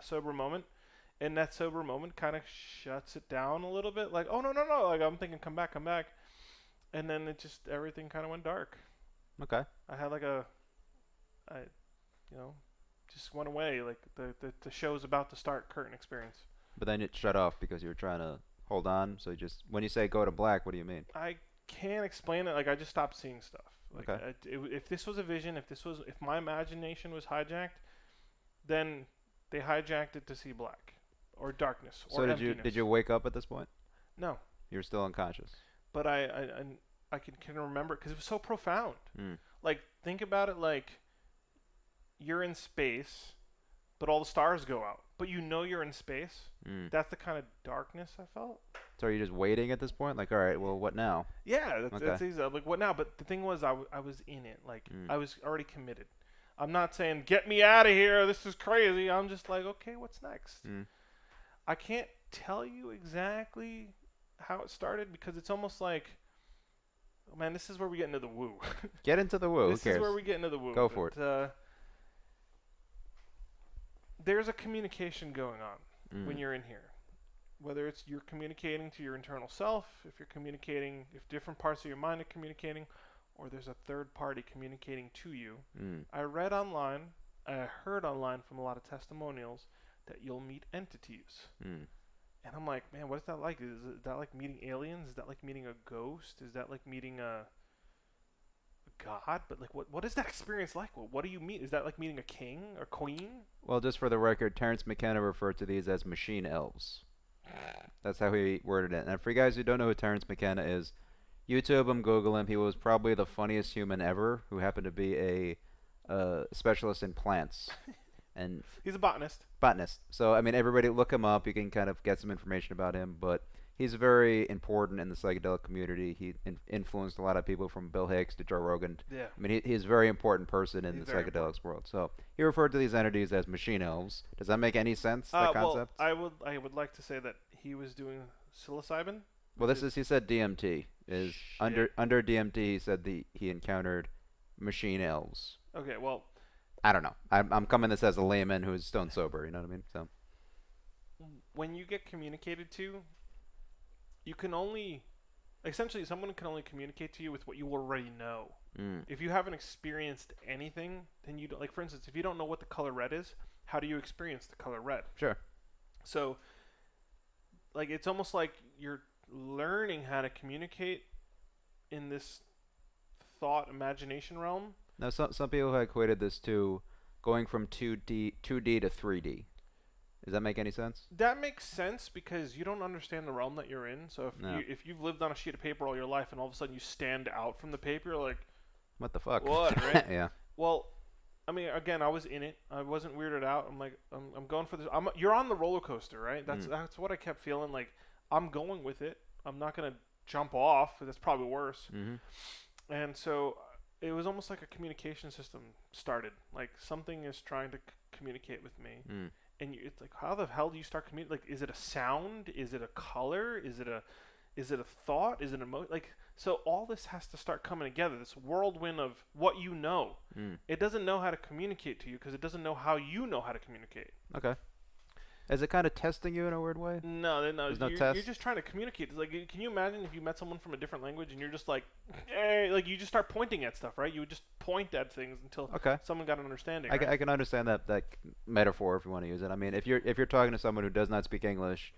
A: sober moment, and that sober moment kind of shuts it down a little bit. Like, oh no, like I'm thinking, come back, and then everything kind of went dark.
B: Okay.
A: I had like just went away. Like the show's about to start, curtain experience.
B: But then it shut off because you were trying to hold on. So when you say go to black, what do you mean?
A: I can't explain it. Like I just stopped seeing stuff. Like
B: Okay.
A: If this was a vision, if my imagination was hijacked, then they hijacked it to see black. or darkness or
B: So
A: emptiness.
B: did you wake up at this point?
A: No,
B: You're still unconscious.
A: but I can remember because it was so profound.
B: Mm.
A: Like, think about it like you're in space, but all the stars go out, but you know you're in space.
B: Mm.
A: That's the kind of darkness I felt.
B: So are you just waiting at this point? Like, all right, well, what now?
A: Yeah, that's
B: Okay.
A: easy. I'm like, what now? But the thing was, I was in it. Like,
B: Mm.
A: I was already committed. I'm not saying, get me out of here, this is crazy. I'm just like, okay, what's next?
B: Mm.
A: I can't tell you exactly how it started because it's almost like, oh, man, this is where we get into the woo.
B: Get into the woo.
A: This
B: Who cares?
A: is where we get into the woo.
B: Go for
A: it. There's a communication going on when you're in here. Whether it's you're communicating to your internal self, if you're communicating, if different parts of your mind are communicating, or there's a third party communicating to you.
B: Mm.
A: I read online, I heard online from a lot of testimonials that you'll meet entities.
B: Mm.
A: And I'm like, man, what is that like? Is that like meeting aliens? Is that like meeting a ghost? Is that like meeting a god? But like, what is that experience like? What do you meet? Is that like meeting a king or queen?
B: Well, just for the record, Terrence McKenna referred to these as machine elves. That's how he worded it. And for you guys who don't know who Terrence McKenna is, YouTube him, Google him. He was probably the funniest human ever who happened to be a specialist in plants. And
A: He's a botanist.
B: So, I mean, everybody look him up. You can kind of get some information about him. But he's very important in the psychedelic community. He influenced a lot of people from Bill Hicks to Joe Rogan.
A: Yeah.
B: I mean, he's a very important person in
A: He's
B: the
A: very
B: psychedelics world. So he referred to these entities as machine elves. Does that make any sense, that concept?
A: Well, I would like to say that he was doing psilocybin.
B: Well, he said DMT. Under DMT, he said he encountered machine elves.
A: Okay, well,
B: I don't know. I'm coming this as a layman who's stone sober. You know what I mean? So
A: when you get communicated to, you can only, essentially, someone can only communicate to you with what you already know. If you haven't experienced anything, then you don't, like, for instance, if you don't know what the color red is, how do you experience the color red?
B: Sure.
A: So, like, it's almost like you're learning how to communicate in this thought imagination realm.
B: Now, some people have equated this to going from 2D to 3D. Does that make any sense?
A: That makes sense because you don't understand the realm that you're in. So if you've lived on a sheet of paper all your life and all of a sudden you stand out from the paper, you're like,
B: what the fuck?
A: what, right?
B: Yeah.
A: Well, I mean, again, I was in it. I wasn't weirded out. I'm like, I'm going for this. You're on the roller coaster, right? That's what I kept feeling. Like, I'm going with it. I'm not gonna jump off. That's probably worse.
B: Mm-hmm.
A: And so it was almost like a communication system started. Like, something is trying to communicate with me. And it's like, how the hell do you start communicating? Like, is it a sound? Is it a color? Is it a thought? Is it like, so all this has to start coming together. This whirlwind of what you know. It doesn't know how to communicate to you because it doesn't know how you know how to communicate.
B: Okay. Is it kind of testing you in a weird way?
A: No.
B: There's no
A: you're,
B: test?
A: you're just trying to communicate. It's like, can you imagine if you met someone from a different language and you're just like, hey, like, you just start pointing at stuff, right? You would just point at things until someone got an understanding.
B: I can understand that metaphor if you want to use it. I mean, if you're talking to someone who does not speak English,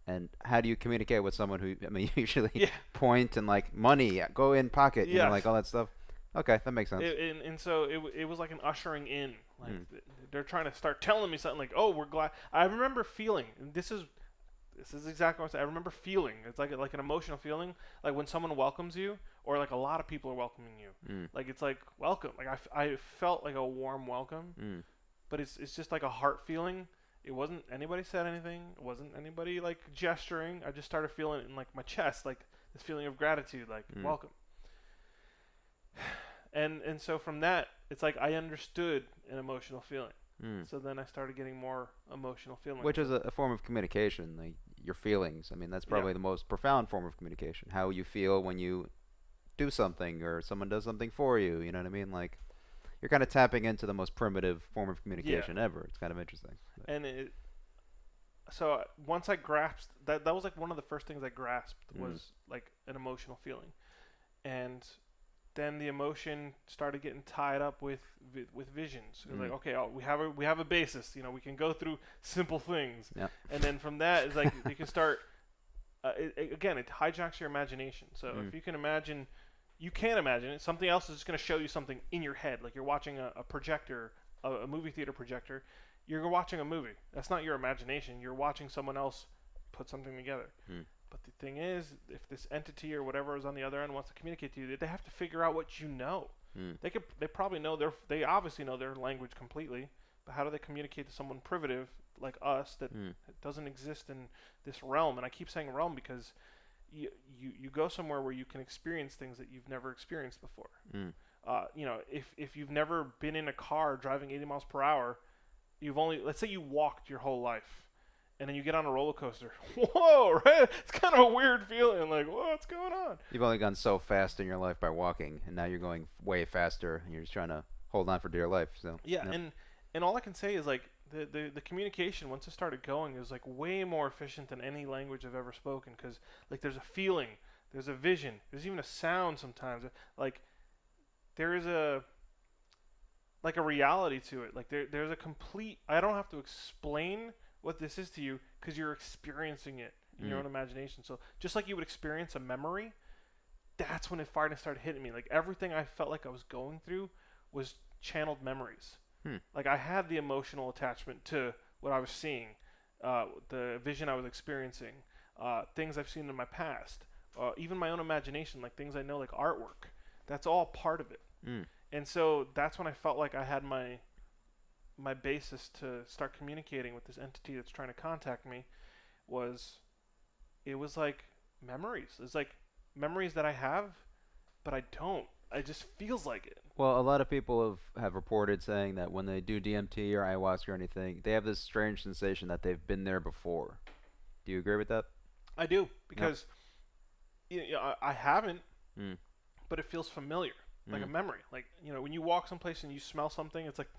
B: and how do you communicate with someone who, I mean, usually point and like money, go in pocket, you know, like all that stuff. Okay, that makes sense.
A: And so it was like an ushering in. Like they're trying to start telling me something like, oh, we're glad. I remember feeling, and this is exactly what I'm saying. I remember feeling. It's like an emotional feeling, like when someone welcomes you, or like a lot of people are welcoming you. Like, it's like, welcome. Like, I felt like a warm welcome, but it's just like a heart feeling. It wasn't anybody said anything. It wasn't anybody like gesturing. I just started feeling it in like my chest, like this feeling of gratitude, like welcome. And so from that, it's like I understood an emotional feeling. So then I started getting more emotional feelings.
B: Which is a form of communication, like your feelings. I mean, that's probably the most profound form of communication. How you feel when you do something or someone does something for you. You know what I mean? Like, you're kind of tapping into the most primitive form of communication ever. It's kind of interesting.
A: And so once I grasped that was like one of the first things I grasped was like an emotional feeling. And then the emotion started getting tied up with visions. It was like, okay, we have a basis. You know, we can go through simple things, and then from that, it's like you can start. Again, it hijacks your imagination. So if you can imagine, you can't imagine it. Something else is just going to show you something in your head, like you're watching a projector, a movie theater projector, You're watching a movie. That's not your imagination. You're watching someone else put something together.
B: Mm.
A: But the thing is, if this entity or whatever is on the other end wants to communicate to you, they have to figure out what you know.
B: Mm.
A: They probably know they obviously know their language completely, but how do they communicate to someone primitive like us that doesn't exist in this realm? And I keep saying realm because you go somewhere where you can experience things that you've never experienced before.
B: Mm.
A: If you've never been in a car driving 80 miles per hour, let's say you walked your whole life, and then you get on a roller coaster. Whoa, right? It's kind of a weird feeling, like, what's going on?
B: You've only gone so fast in your life by walking, and now you're going way faster, and you're just trying to hold on for dear life. So
A: yeah, and all I can say is like the communication once it started going is like way more efficient than any language I've ever spoken, because like there's a feeling, there's a vision, there's even a sound sometimes. Like there is a reality to it. Like there's a complete. I don't have to explain what this is to you because you're experiencing it in your own imagination. So just like you would experience a memory, that's when it finally started hitting me. Like everything I felt like I was going through was channeled memories. Like I had the emotional attachment to what I was seeing, the vision I was experiencing, things I've seen in my past, even my own imagination, like things I know, like artwork. That's all part of it. And so that's when I felt like I had my basis to start communicating with this entity that's trying to contact me. It was like memories. It's like memories that I have, but I don't. It just feels like it.
B: Well, a lot of people have reported saying that when they do DMT or ayahuasca or anything, they have this strange sensation that they've been there before. Do you agree with that?
A: I do, because I haven't,
B: Mm.
A: but it feels familiar, like a memory. Like, when you walk someplace and you smell something, it's like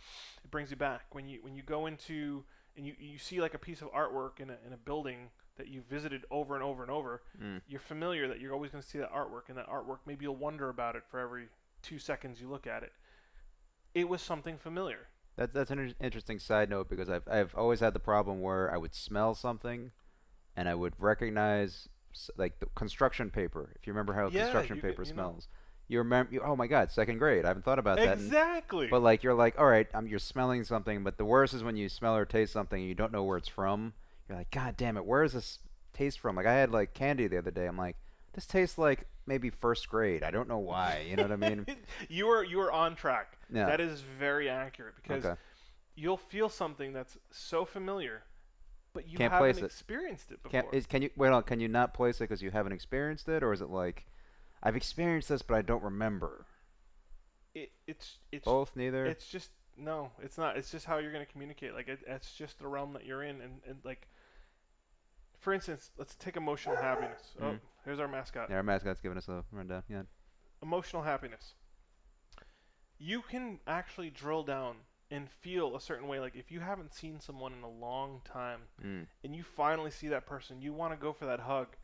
A: it brings you back. When you go into and you see like a piece of artwork in a building that you visited over and over and over, you're familiar that you're always going to see that artwork, and that artwork, maybe you'll wonder about it for every 2 seconds you look at it. It was something familiar.
B: That's an interesting side note, because I've always had the problem where I would smell something, and I would recognize like the construction paper. If you remember how construction paper smells, you remember. Oh my God, second grade. I haven't thought about that.
A: Exactly.
B: But like you're like, all right, you're smelling something, but the worst is when you smell or taste something and you don't know where it's from. You're like, God damn it, where is this taste from? Like I had like candy the other day. I'm like, this tastes like maybe first grade. I don't know why. You know what I mean?
A: You are on track.
B: Yeah.
A: That is very accurate, because you'll feel something that's so familiar, but you haven't experienced it before.
B: Can you not place it because you haven't experienced it, or is it like, I've experienced this but I don't remember?
A: It's
B: both, neither.
A: It's just no, it's not. It's just how you're going to communicate. Like it's just the realm that you're in, and like, for instance, let's take emotional happiness. Oh, here's our mascot.
B: Yeah, our mascot's giving us a rundown. Yeah.
A: Emotional happiness. You can actually drill down and feel a certain way. Like if you haven't seen someone in a long time, and you finally see that person, you want to go for that hug.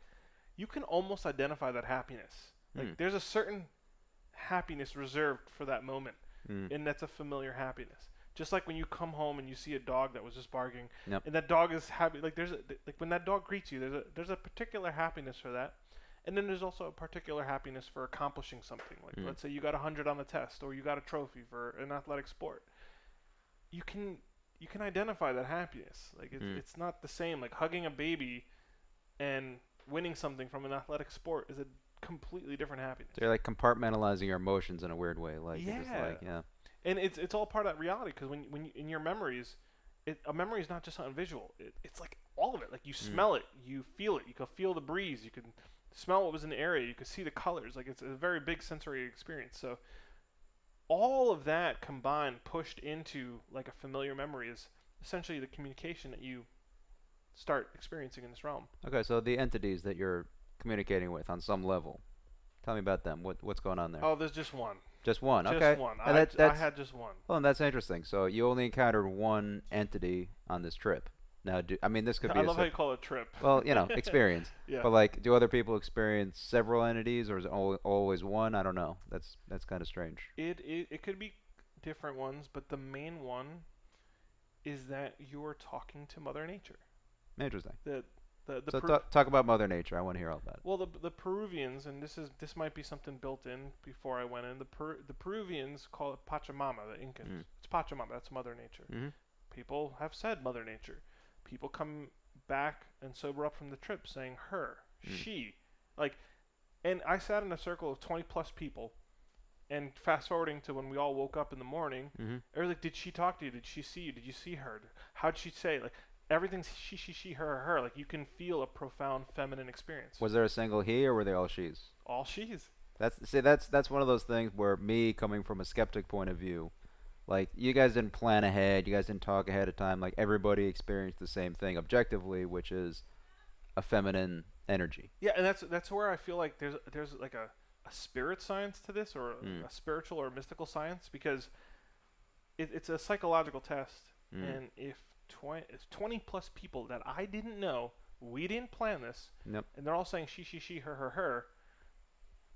A: You can almost identify that happiness. Like there's a certain happiness reserved for that moment, and that's a familiar happiness. Just like when you come home and you see a dog that was just barking, and that dog is happy. Like like when that dog greets you, there's a particular happiness for that, and then there's also a particular happiness for accomplishing something. Like let's say you got 100 on the test, or you got a trophy for an athletic sport. You can identify that happiness. Like it's not the same. Like hugging a baby and winning something from an athletic sport is a completely different happiness.
B: So you're like compartmentalizing your emotions in a weird way. Like
A: yeah.
B: You're just like, yeah.
A: And it's all part of that reality, because when you, in your memories, a memory is not just something visual. It's like all of it. Like you smell it, you feel it, you can feel the breeze, you can smell what was in the area, you can see the colors. Like it's a very big sensory experience. So all of that combined, pushed into like a familiar memory, is essentially the communication that you start experiencing in this realm.
B: Okay, so the entities that you're communicating with on some level, tell me about them. What's going on there?
A: Oh, there's just one.
B: Just one.
A: Just
B: Okay.
A: one.
B: And
A: I had just one.
B: Well, and that's interesting. So you only encountered one entity on this trip. Now, this could be.
A: I love how you call it a trip.
B: Well, experience.
A: Yeah.
B: But like, do other people experience several entities, or is it always one? I don't know. That's kind of strange.
A: It could be different ones, but the main one is that you're talking to Mother Nature.
B: Interesting.
A: So
B: talk about Mother Nature. I want to hear all about it.
A: Well, the Peruvians, and this might be something built in before I went in. The Peruvians call it Pachamama, the Incans. It's Pachamama. That's Mother Nature. People have said Mother Nature. People come back and sober up from the trip saying her, she. Like, and I sat in a circle of 20 plus people, and fast forwarding to when we all woke up in the morning, it was like, did she talk to you? Did she see you? Did you see her? How'd she say? Like, everything's she, her. Like, you can feel a profound feminine experience.
B: Was there a single he, or were they all she's?
A: All she's.
B: That's one of those things where me coming from a skeptic point of view, like, you guys didn't plan ahead, you guys didn't talk ahead of time, like, everybody experienced the same thing objectively, which is a feminine energy.
A: Yeah, and that's where I feel like there's like a spirit science to this, or a spiritual or mystical science, because it's a psychological test, and if 20 plus people that I didn't know, we didn't plan this,
B: Yep.
A: and they're all saying she, her.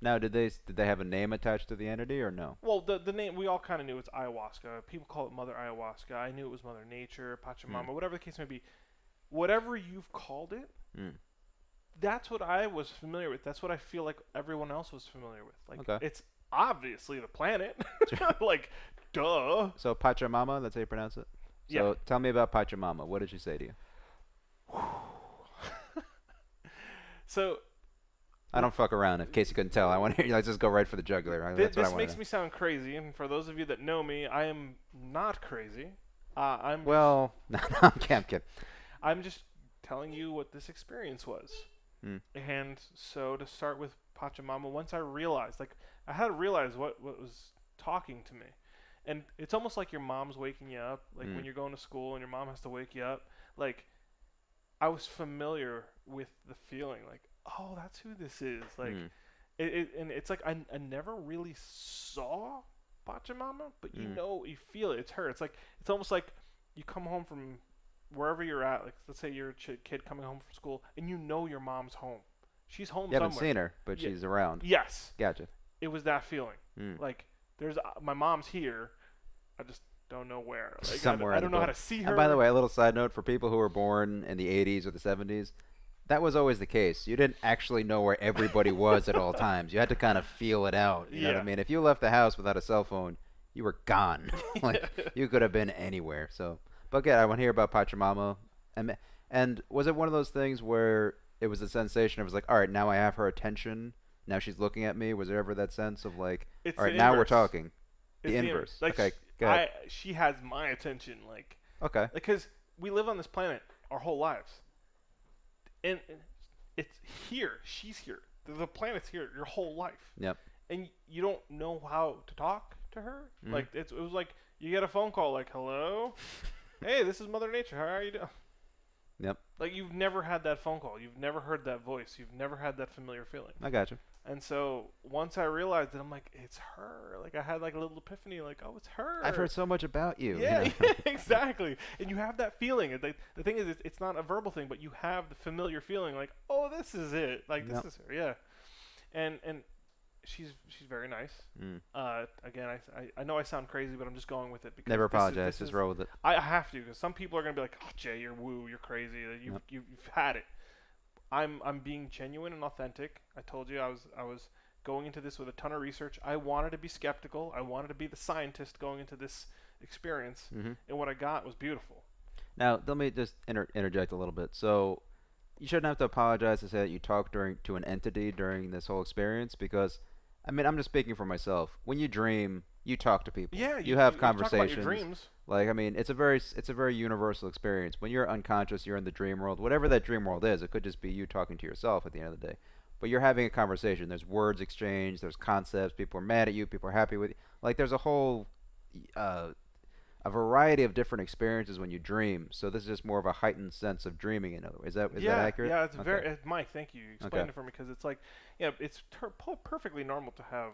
B: Now, did they have a name attached to the entity, or no?
A: Well, the name, we all kind of knew it's ayahuasca. People call it Mother Ayahuasca. I knew it was Mother Nature, Pachamama, whatever the case may be. Whatever you've called it, that's what I was familiar with. That's what I feel like everyone else was familiar with. Like, it's obviously the planet. Like, duh.
B: So Pachamama, that's how you pronounce it? So tell me about Pachamama. What did she say to you?
A: So...
B: I don't fuck around, in case you couldn't tell. I want to hear you. Let's just go right for the jugular.
A: This makes me sound crazy, and for those of you that know me, I am not crazy.
B: No, I'm kidding.
A: I'm just telling you what this experience was. And so to start with Pachamama, once I realized, like, I had to realize what was talking to me. And it's almost like your mom's waking you up, like when you're going to school and your mom has to wake you up. Like, I was familiar with the feeling, like, oh, that's who this is. Like, and it's like I never really saw Pachamama, but you feel it. It's her. It's like, it's almost like you come home from wherever you're at. Like, let's say you're a kid coming home from school, and you know your mom's home. She's home somewhere.
B: You haven't seen her, but she's around.
A: Yes.
B: Gotcha.
A: It was that feeling. Like, there's my mom's here. I just don't know where. Like,
B: somewhere.
A: I don't know how to see her.
B: And by the way, a little side note for people who were born in the 80s or the 70s. That was always the case. You didn't actually know where everybody was at all times. You had to kind of feel it out. You know what I mean? If you left the house without a cell phone, you were gone. Like, you could have been anywhere. So, but again, I want to hear about Pachamama. And was it one of those things where it was a sensation of, it was like, all right, now I have her attention. Now she's looking at me. Was there ever that sense of, like, all right, now we're talking? The inverse.
A: Like,
B: okay, go ahead.
A: She has my attention. Like,
B: okay.
A: Because we live on this planet our whole lives. And it's here. She's here. The planet's here your whole life.
B: Yep.
A: And you don't know how to talk to her. Like, it was like you get a phone call like, hello? Hey, this is Mother Nature. How are you doing?
B: Yep.
A: Like, you've never had that phone call. You've never heard that voice. You've never had that familiar feeling.
B: I got you.
A: And so once I realized it, I'm like, it's her. Like, I had like a little epiphany, like, oh, it's her.
B: I've heard so much about you.
A: Yeah,
B: you know?
A: exactly. And you have that feeling. The thing is, it's not a verbal thing, but you have the familiar feeling, like, oh, this is it. Like, this is her. Yeah. And she's very nice. Again, I know I sound crazy, but I'm just going with it because
B: never apologize. Just roll with it.
A: I have to, because some people are gonna be like, oh, Jay, you're woo, you're crazy. You've had it. I'm being genuine and authentic. I told you I was going into this with a ton of research. I wanted to be skeptical. I wanted to be the scientist going into this experience, and what I got was beautiful.
B: Now, let me just interject a little bit. So, you shouldn't have to apologize to say that you talked to an entity during this whole experience, because, I mean, I'm just speaking for myself. When you dream, you talk to people.
A: Yeah,
B: you have conversations.
A: You talk about your dreams.
B: Like, I mean, it's a very universal experience. When you're unconscious, you're in the dream world. Whatever that dream world is, it could just be you talking to yourself at the end of the day. But you're having a conversation. There's words exchanged. There's concepts. People are mad at you. People are happy with you. Like, there's a whole a variety of different experiences when you dream. So this is just more of a heightened sense of dreaming. In other words, is that accurate?
A: Yeah, it's very. Mike, thank you. You explained it for me, because it's like, it's perfectly normal to have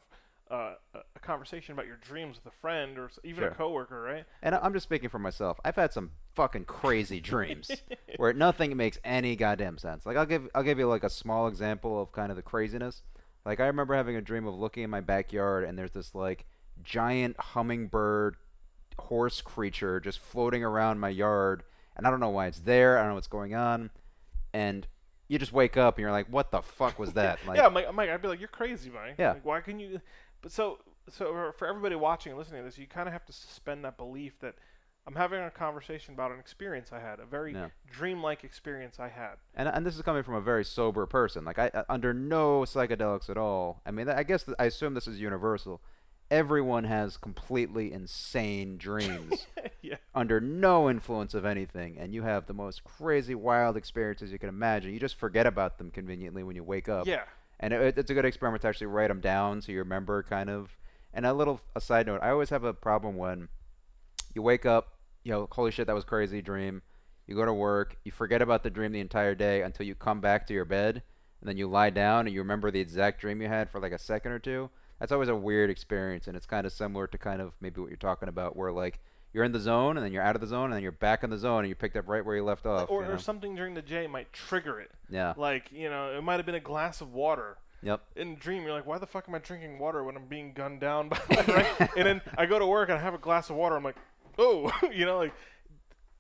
A: a conversation about your dreams with a friend or even a coworker, right?
B: And I'm just speaking for myself. I've had some fucking crazy dreams where nothing makes any goddamn sense. Like, I'll give you like a small example of kind of the craziness. Like, I remember having a dream of looking in my backyard, and there's this like giant hummingbird horse creature just floating around my yard, and I don't know why it's there. I don't know what's going on, and you just wake up and you're like, what the fuck was that? Like,
A: yeah, Mike, I'd be like, you're crazy, Mike.
B: Yeah.
A: Like, why can you? But so for everybody watching and listening to this, you kind of have to suspend that belief that I'm having a conversation about an experience I had, a very
B: Yeah.
A: dreamlike experience I had.
B: And this is coming from a very sober person. Like under no psychedelics at all. I mean, I guess I assume this is universal. Everyone has completely insane dreams
A: Yeah.
B: under no influence of anything, and you have the most crazy, wild experiences you can imagine. You just forget about them conveniently when you wake up.
A: Yeah.
B: And it's a good experiment to actually write them down so you remember, kind of. And a side note, I always have a problem when you wake up, holy shit, that was a crazy dream. You go to work, you forget about the dream the entire day until you come back to your bed, and then you lie down and you remember the exact dream you had for like a second or two. That's always a weird experience, and it's kind of similar to kind of maybe what you're talking about, where like you're in the zone and then you're out of the zone and then you're back in the zone and you picked up right where you left off.
A: Or something during the day might trigger it.
B: Yeah.
A: Like, it might have been a glass of water.
B: Yep.
A: In a dream, you're like, why the fuck am I drinking water when I'm being gunned down by right? And then I go to work and I have a glass of water. I'm like, oh, like.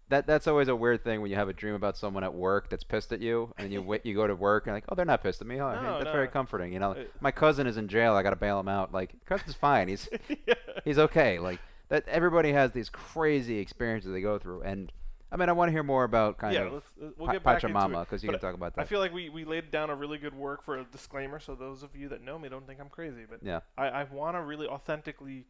B: That's always a weird thing when you have a dream about someone at work that's pissed at you, and you go to work and like, oh, they're not pissed at me. Oh,
A: No,
B: that's
A: no.
B: very comforting. My cousin is in jail. I gotta bail him out. Like, cousin's fine. He's
A: Yeah.
B: he's okay. Like that. Everybody has these crazy experiences they go through, and I mean, I want to hear more about
A: we'll get back into
B: Pachamama,
A: it.
B: because you
A: But
B: can talk about that.
A: I feel like we laid down a really good work for a disclaimer, so those of you that know me don't think I'm crazy. But
B: Yeah.
A: I want to really authentically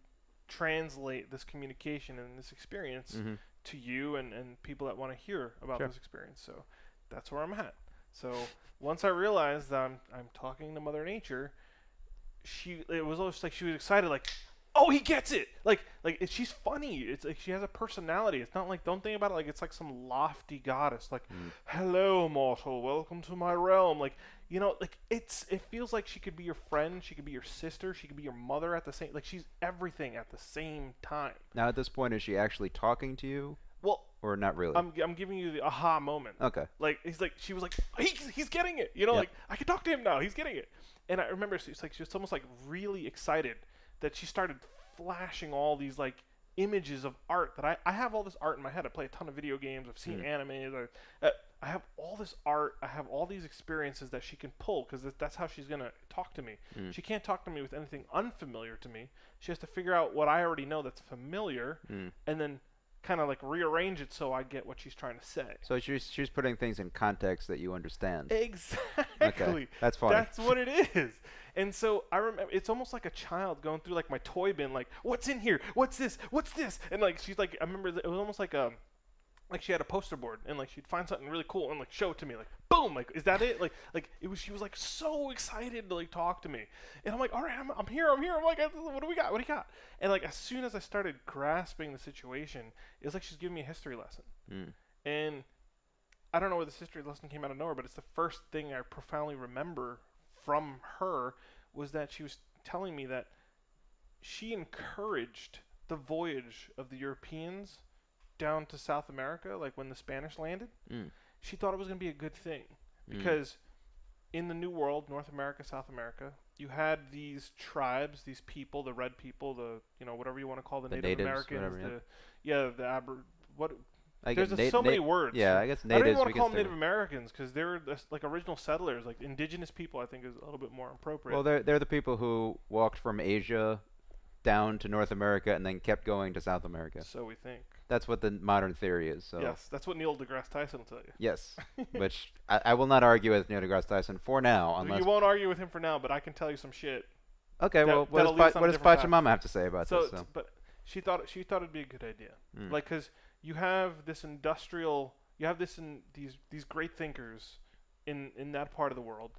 A: translate this communication and this experience
B: Mhm.
A: to you and people that want to hear about
B: Sure.
A: this experience. So that's where I'm at. So once I realized that I'm talking to Mother Nature, it was almost like she was excited, like, oh, he gets it. She's funny. It's like she has a personality. It's not like, don't think about it like it's like some lofty goddess. Like, hello, mortal, welcome to my realm. Like, it feels like she could be your friend. She could be your sister. She could be your mother at the same. Like, she's everything at the same time.
B: Now, at this point, is she actually talking to you,
A: Well,
B: or not really?
A: I'm giving you the aha moment.
B: Okay.
A: Like, she was like, he's getting it.
B: Yeah.
A: Like, I can talk to him now. He's getting it. And I remember it's like she was almost like really excited that she started flashing all these like images of art that I have all this art in my head. I play a ton of video games. I've seen anime. I have all this art. I have all these experiences that she can pull because that's how she's gonna talk to me. She can't talk to me with anything unfamiliar to me. She has to figure out what I already know that's familiar, and then kind of like rearrange it so I get what she's trying to say.
B: So she's putting things in context that you understand.
A: Exactly.
B: Okay. That's funny.
A: That's what it is. And so I remember it's almost like a child going through like my toy bin, like, what's in here? What's this? What's this? And like she's like, I remember it was almost like she had a poster board and like she'd find something really cool and like show it to me, like, boom, like, is that it? Like it was, she was like so excited to like talk to me, and I'm like, all right, I'm here. I'm like, what do we got? What do you got? And like as soon as I started grasping the situation, it was like she's giving me a history lesson. And I don't know where this history lesson came out of nowhere, but it's the first thing I profoundly remember from her was that she was telling me that she encouraged the voyage of the Europeans down to South America, like when the Spanish landed. She thought it was going to be a good thing because in the New World, North America, South America, you had these tribes, these people, the red people, the whatever you want to call the Native
B: natives,
A: Americans,
B: whatever,
A: there's so many words.
B: Yeah, I guess
A: I don't
B: natives.
A: even want to call them Native Americans because they're like original settlers, like indigenous people. I think is a little bit more appropriate.
B: Well, they're the people who walked from Asia down to North America and then kept going to South America.
A: So we think.
B: That's what the modern theory is. So.
A: Yes, that's what Neil deGrasse Tyson will tell you.
B: Yes, which I will not argue with Neil deGrasse Tyson for now, unless.
A: You won't argue with him for now, but I can tell you some shit.
B: Okay, well, what does Pachamama have to say about this? So.
A: But she thought it'd be a good idea, like because you have this these great thinkers in that part of the world,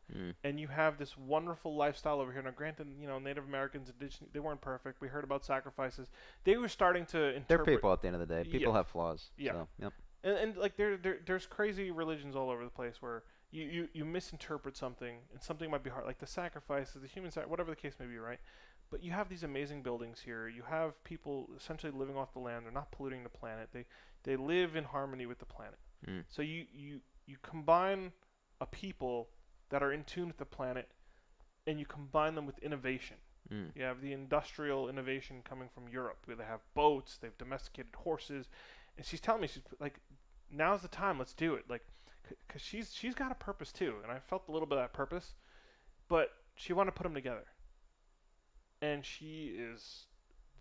A: and you have this wonderful lifestyle over here. Now, granted, Native Americans, indigenous, they weren't perfect. We heard about sacrifices. They were starting to interpret.
B: They're people at the end of the day. People have flaws.
A: Yeah.
B: So, yep.
A: And like there's crazy religions all over the place where you misinterpret something and something might be hard, like the sacrifices, the human whatever the case may be, right? But you have these amazing buildings here. You have people essentially living off the land. They're not polluting the planet. They live in harmony with the planet. So you combine a people that are in tune with the planet, and you combine them with innovation. You have the industrial innovation coming from Europe, where they have boats, they've domesticated horses, and she's telling me, she's like, now's the time, let's do it, like, because she's got a purpose too, and I felt a little bit of that purpose, but she wanted to put them together, and she is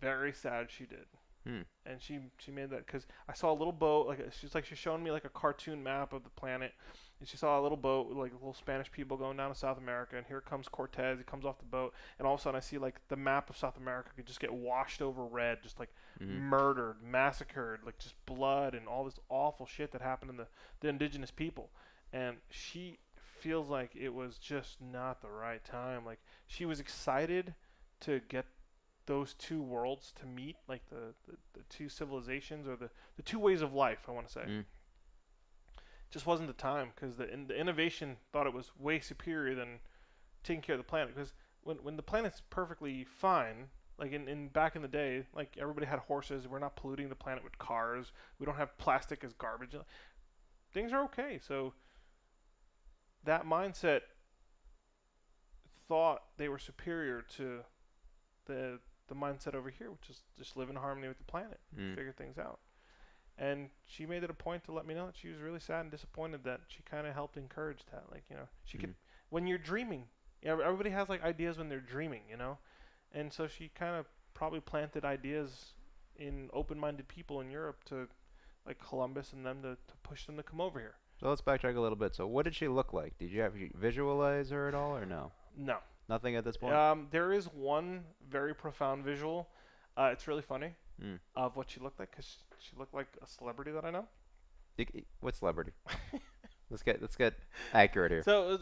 A: very sad she did. And she made that because I saw a little boat, like she's showing me like a cartoon map of the planet, and she saw a little boat, like little Spanish people going down to South America, and here comes Cortez. He comes off the boat, and all of a sudden I see like the map of South America could just get washed over red, just like murdered, massacred, like just blood and all this awful shit that happened to the indigenous people. And she feels like it was just not the right time. Like she was excited to get those two worlds to meet, like the two civilizations or the two ways of life, I want to say. Just wasn't the time because the innovation thought it was way superior than taking care of the planet. Because when the planet's perfectly fine, like in back in the day, like everybody had horses, we're not polluting the planet with cars, we don't have plastic as garbage, things are okay. So that mindset thought they were superior to the mindset over here, which is just live in harmony with the planet, figure things out. And she made it a point to let me know that she was really sad and disappointed that she kind of helped encourage that. Like, she could, when you're dreaming, everybody has like ideas when they're dreaming, and so she kind of probably planted ideas in open-minded people in Europe to, like Columbus and them, to push them to come over here.
B: So let's backtrack a little bit. So what did she look like? Did you visualize her at all, or no?
A: No.
B: Nothing at this point?
A: There is one very profound visual. It's really funny of what she looked like, because she looked like a celebrity that I know.
B: What celebrity? Let's get accurate here.
A: So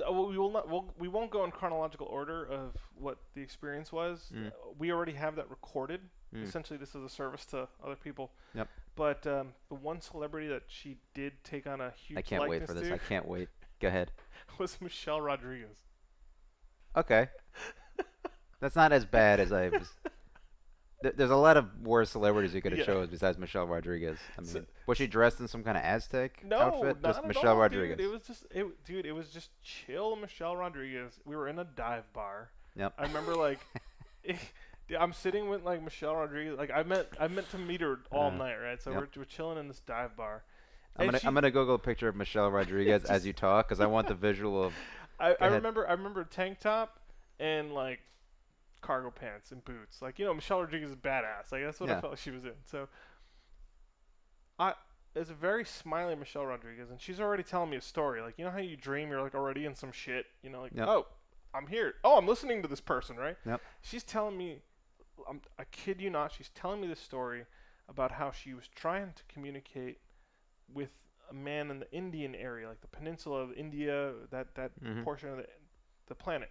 A: we won't go in chronological order of what the experience was. We already have that recorded. Essentially, this is a service to other people.
B: Yep.
A: But the one celebrity that she did take on a huge
B: I can't wait for this. I can't wait. Go ahead.
A: Was Michelle Rodriguez.
B: Okay. That's not as bad as I was. There's a lot of worse celebrities you could have chose besides Michelle Rodriguez. I mean, was she dressed in some kind of Aztec outfit?
A: No,
B: just
A: not
B: Michelle
A: at all,
B: Rodriguez.
A: Dude. It was just chill Michelle Rodriguez. We were in a dive bar.
B: Yep.
A: I remember I'm sitting with like Michelle Rodriguez. Like I meant to meet her all night, right? So we're chilling in this dive bar.
B: I'm gonna Google a picture of Michelle Rodriguez as you talk, because I want the visual of.
A: I remember tank top and like cargo pants and boots. Like, Michelle Rodriguez is badass. Like that's what I felt like she was in. So it's a very smiley Michelle Rodriguez, and she's already telling me a story. Like, how you dream you're like already in some shit. Oh, I'm here. Oh, I'm listening to this person, right?
B: Yep.
A: She's telling me, I kid you not, she's telling me this story about how she was trying to communicate with a man in the Indian area, like the peninsula of India, that portion of the planet.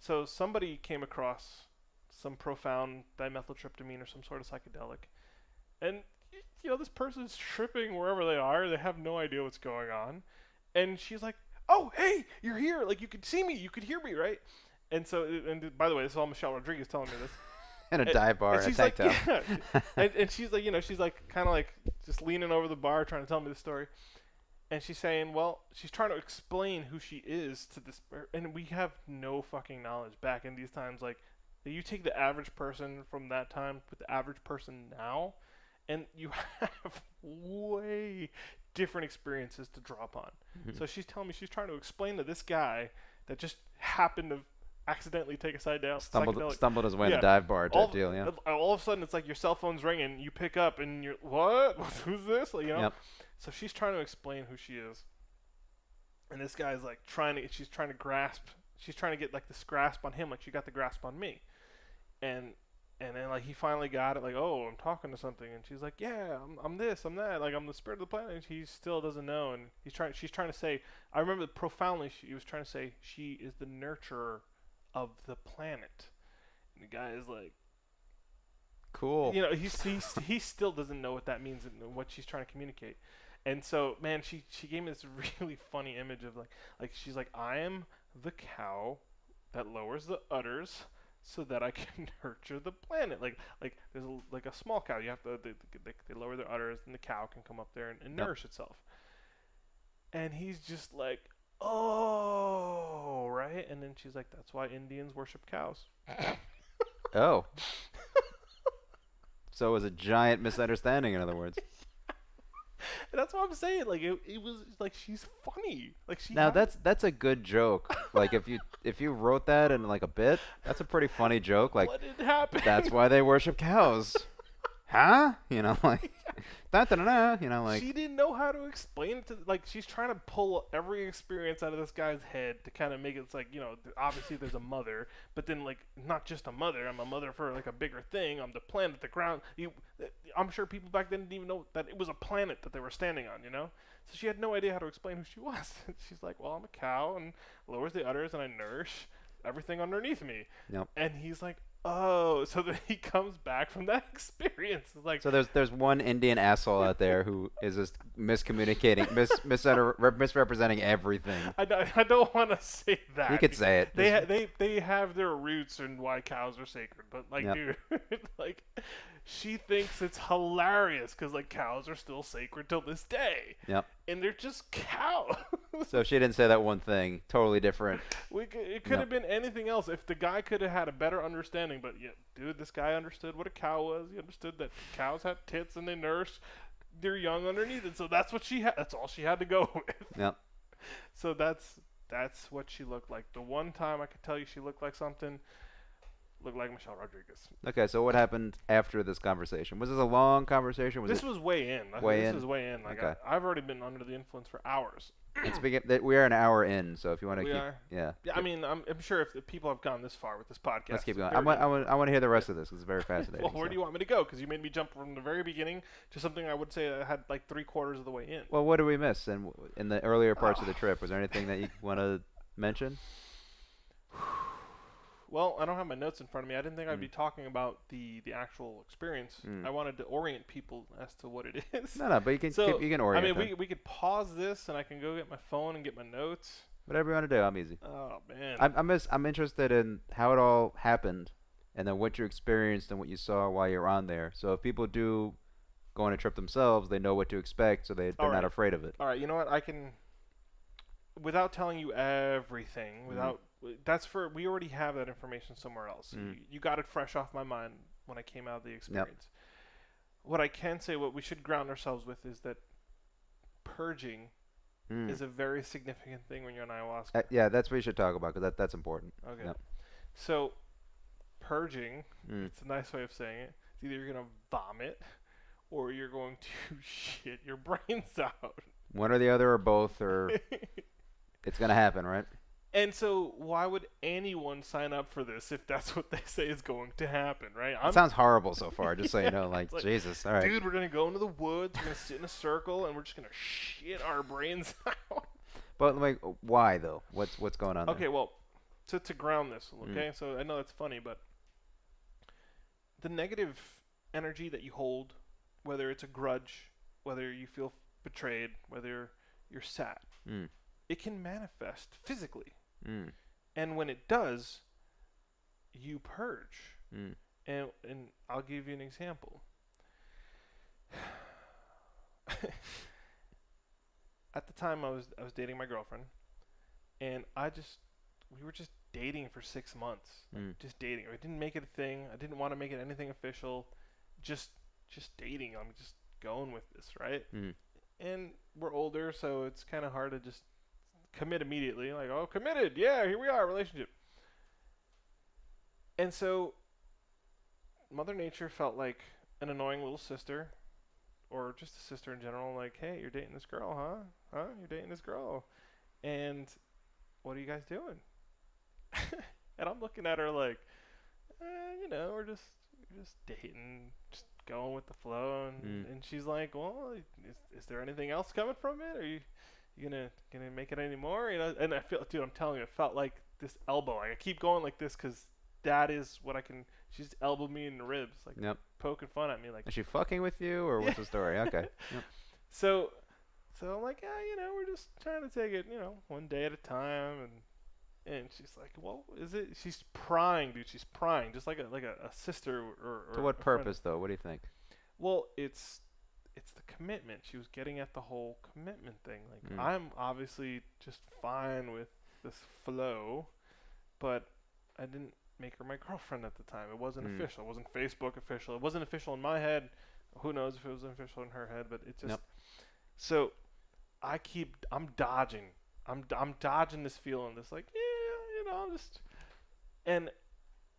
A: So somebody came across some profound dimethyltryptamine or some sort of psychedelic, and this person's tripping wherever they are. They have no idea what's going on, and she's like, "Oh, hey, you're here! Like you could see me, you could hear me, right?" And so, and by the way, this is all Michelle Rodriguez telling me this.
B: In a dive bar,
A: and she's
B: like,
A: and she's like, she's like kind of like just leaning over the bar trying to tell me the story. And she's saying, well, she's trying to explain who she is to this, and we have no fucking knowledge back in these times. Like, you take the average person from that time with the average person now, and you have way different experiences to draw upon. So she's telling me she's trying to explain to this guy that just happened to accidentally take a
B: stumbled his way in the dive bar type deal. Yeah.
A: All of a sudden, it's like your cell phone's ringing, you pick up, and you're, what? Who's this? Like,
B: Yep.
A: So she's trying to explain who she is, and this guy's like she's trying to get like this grasp on him, like she got the grasp on me, and then like he finally got it, like, oh, I'm talking to something, and she's like, yeah, I'm this, I'm that, like I'm the spirit of the planet, and he still doesn't know, and she's trying to say, I remember profoundly, she was trying to say she is the nurturer of the planet, and the guy is like,
B: cool,
A: he still doesn't know what that means and what she's trying to communicate. And so, man, she gave me this really funny image of like she's like, I am the cow that lowers the udders so that I can nurture the planet. Like there's like a small cow. You have to they lower their udders, and the cow can come up there and nourish itself. And he's just like, oh, right. And then she's like, that's why Indians worship cows.
B: Oh. So it was a giant misunderstanding, in other words.
A: And that's what I'm saying. Like it was like, she's funny. Like
B: that's a good joke. Like if you wrote that in like a bit, that's a pretty funny joke. Like,
A: what did happen?
B: That's why they worship cows. huh? You know, like, da da da da. You know, like,
A: She didn't know how to explain it to, like, she's trying to pull every experience out of this guy's head to kind of make it, it's like, you know, obviously there's a mother, but then, like, not just a mother. I'm a mother for, like, a bigger thing. I'm the planet, the ground. I'm sure people back then didn't even know that it was a planet that they were standing on, you know? So she had no idea how to explain who she was. She's like, well, I'm a cow, and lowers the udders, and I nourish everything underneath me.
B: yep.
A: And he's like, oh, so then he comes back from that experience. It's like,
B: So there's one Indian asshole out there who is just miscommunicating, misrepresenting everything.
A: I don't want to say that.
B: You could say it.
A: They have their roots in why cows are sacred, but like,
B: Yep.
A: dude, like, she thinks it's hilarious because like cows are still sacred till this day.
B: Yep.
A: And they're just cows.
B: So if she didn't say that one thing, totally different.
A: It could have been anything else if the guy could have had a better understanding. But yeah, dude, this guy understood what a cow was. He understood that cows had tits and they nourished their young underneath it. So that's what she had. That's all she had to go with.
B: Yep.
A: So that's what she looked like. The one time I could tell you she looked like something, looked like Michelle Rodriguez.
B: Okay, so what happened after this conversation? Was this a long conversation?
A: This was way in. This was way in. Like,
B: Okay.
A: I've already been under the influence for hours.
B: We are an hour in, so if you want to
A: We
B: keep,
A: are?
B: yeah.
A: Yeah, I mean, I'm sure if people have gone this far with this podcast.
B: Let's keep going.
A: they're
B: I want to hear the rest of this because it's very fascinating.
A: Well, where do you want me to go? Because you made me jump from the very beginning to something I would say I had like 3/4 of the way in.
B: Well, what did we miss in the earlier parts of the trip? Was there anything that you want to mention?
A: Well, I don't have my notes in front of me. I didn't think I'd be talking about the actual experience. I wanted to orient people as to what it is.
B: No, but you can orient.
A: I mean, we could pause this and I can go get my phone and get my notes.
B: Whatever you want to do, I'm easy.
A: Oh man.
B: I'm interested in how it all happened, and then what you experienced and what you saw while you're on there. So if people do go on a trip themselves, they know what to expect, so they're not afraid of it.
A: All right, you know what? I can, without telling you everything, we already have that information somewhere else. You got it fresh off my mind when I came out of the experience. Yep. What I can say, what we should ground ourselves with is that purging is a very significant thing when you're on ayahuasca.
B: Yeah, that's what you should talk about because that's important.
A: Okay.
B: Yep.
A: So, purging, it's a nice way of saying it. It's either you're going to vomit or you're going to shit your brains out.
B: One or the other or both, or it's going to happen, right?
A: And so, why would anyone sign up for this if that's what they say is going to happen, right?
B: It sounds horrible so far, just so you know. Like, Jesus, all right.
A: Dude, we're going to go into the woods, we're going to sit in a circle, and we're just going to shit our brains out.
B: But, like, why, though? What's going on there?
A: Okay, well, to ground this, okay? So, I know that's funny, but the negative energy that you hold, whether it's a grudge, whether you feel betrayed, whether you're sad, it can manifest physically. And when it does, you purge. And I'll give you an example. At the time, I was dating my girlfriend, and we were just dating for 6 months, just dating. I didn't make it a thing. I didn't want to make it anything official. Just dating. I'm just going with this, right? And we're older, so it's kind of hard to just commit immediately. Like, oh, committed. Yeah, here we are, relationship. And so Mother Nature felt like an annoying little sister, or just a sister in general. Like, hey, you're dating this girl, huh? You're dating this girl. And what are you guys doing? And I'm looking at her like, we're just dating, just going with the flow. And she's like, well, is there anything else coming from it? Are you gonna make it anymore? And I feel, dude, I'm telling you, it felt like this elbow. Like, I keep going like this because that is what I can. She's elbowed me in the ribs, like poking fun at me. Like,
B: is she fucking with you, or what's the story? Okay. Yep.
A: So I'm like, we're just trying to take it, one day at a time. And she's like, well, is it? She's prying, dude. She's prying, just like a sister or
B: to what purpose, though? What do you think?
A: Well, it's the commitment. She was getting at the whole commitment thing. Like, I'm obviously just fine with this flow, but I didn't make her my girlfriend at the time. It wasn't official. It wasn't Facebook official. It wasn't official in my head. Who knows if it was official in her head? But it just so I'm dodging. I'm dodging this feeling. This like, I'm just. And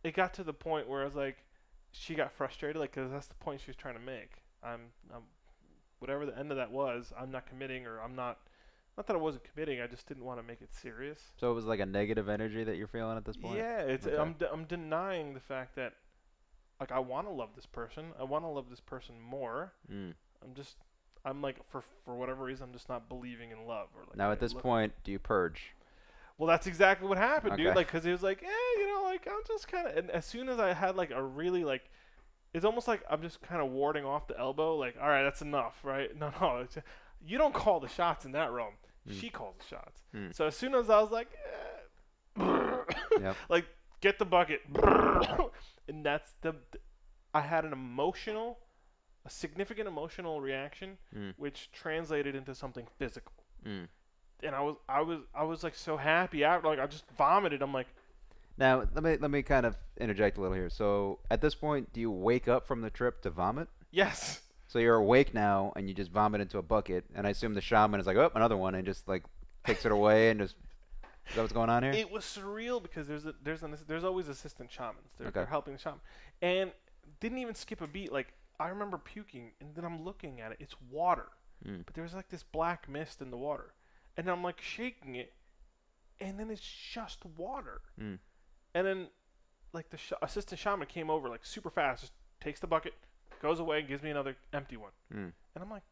A: it got to the point where I was like, she got frustrated, like, because that's the point she was trying to make. I'm whatever the end of that was. I'm not committing, or I'm not. Not that I wasn't committing. I just didn't want to make it serious.
B: So it was like a negative energy that you're feeling at this point?
A: Yeah, it's
B: Okay.
A: I'm denying the fact that, like, I want to love this person. I want to love this person more.
B: Mm.
A: I'm like, for whatever reason, I'm just not believing in love, or like.
B: Now at this point, do you purge?
A: Well, that's exactly what happened,
B: Okay.
A: dude. Like, cause he was like, like, I'm just kind of. And as soon as I had like a really like, it's almost like I'm just kind of warding off the elbow. Like, all right, that's enough, right? No, you don't call the shots in that realm. She calls the shots. So as soon as I was like,
B: Yep.
A: like, get the bucket, and that's I had a significant emotional reaction, which translated into something physical. And I was like so happy. I just vomited. I'm like,
B: Now let me kind of interject a little here. So at this point, do you wake up from the trip to vomit?
A: yes.
B: So you're awake now, and you just vomit into a bucket, and I assume the shaman is like, oh, another one, and just like takes it away, and just is that what's going on here?
A: It was surreal because there's always assistant shamans. They're
B: Okay.
A: helping the shaman, and didn't even skip a beat. Like, I remember puking, and then I'm looking at it. It's water, but there was like this black mist in the water, and I'm like shaking it, and then it's just water. And then, like, the assistant shaman came over like super fast, just takes the bucket, goes away, and gives me another empty one. And I'm like,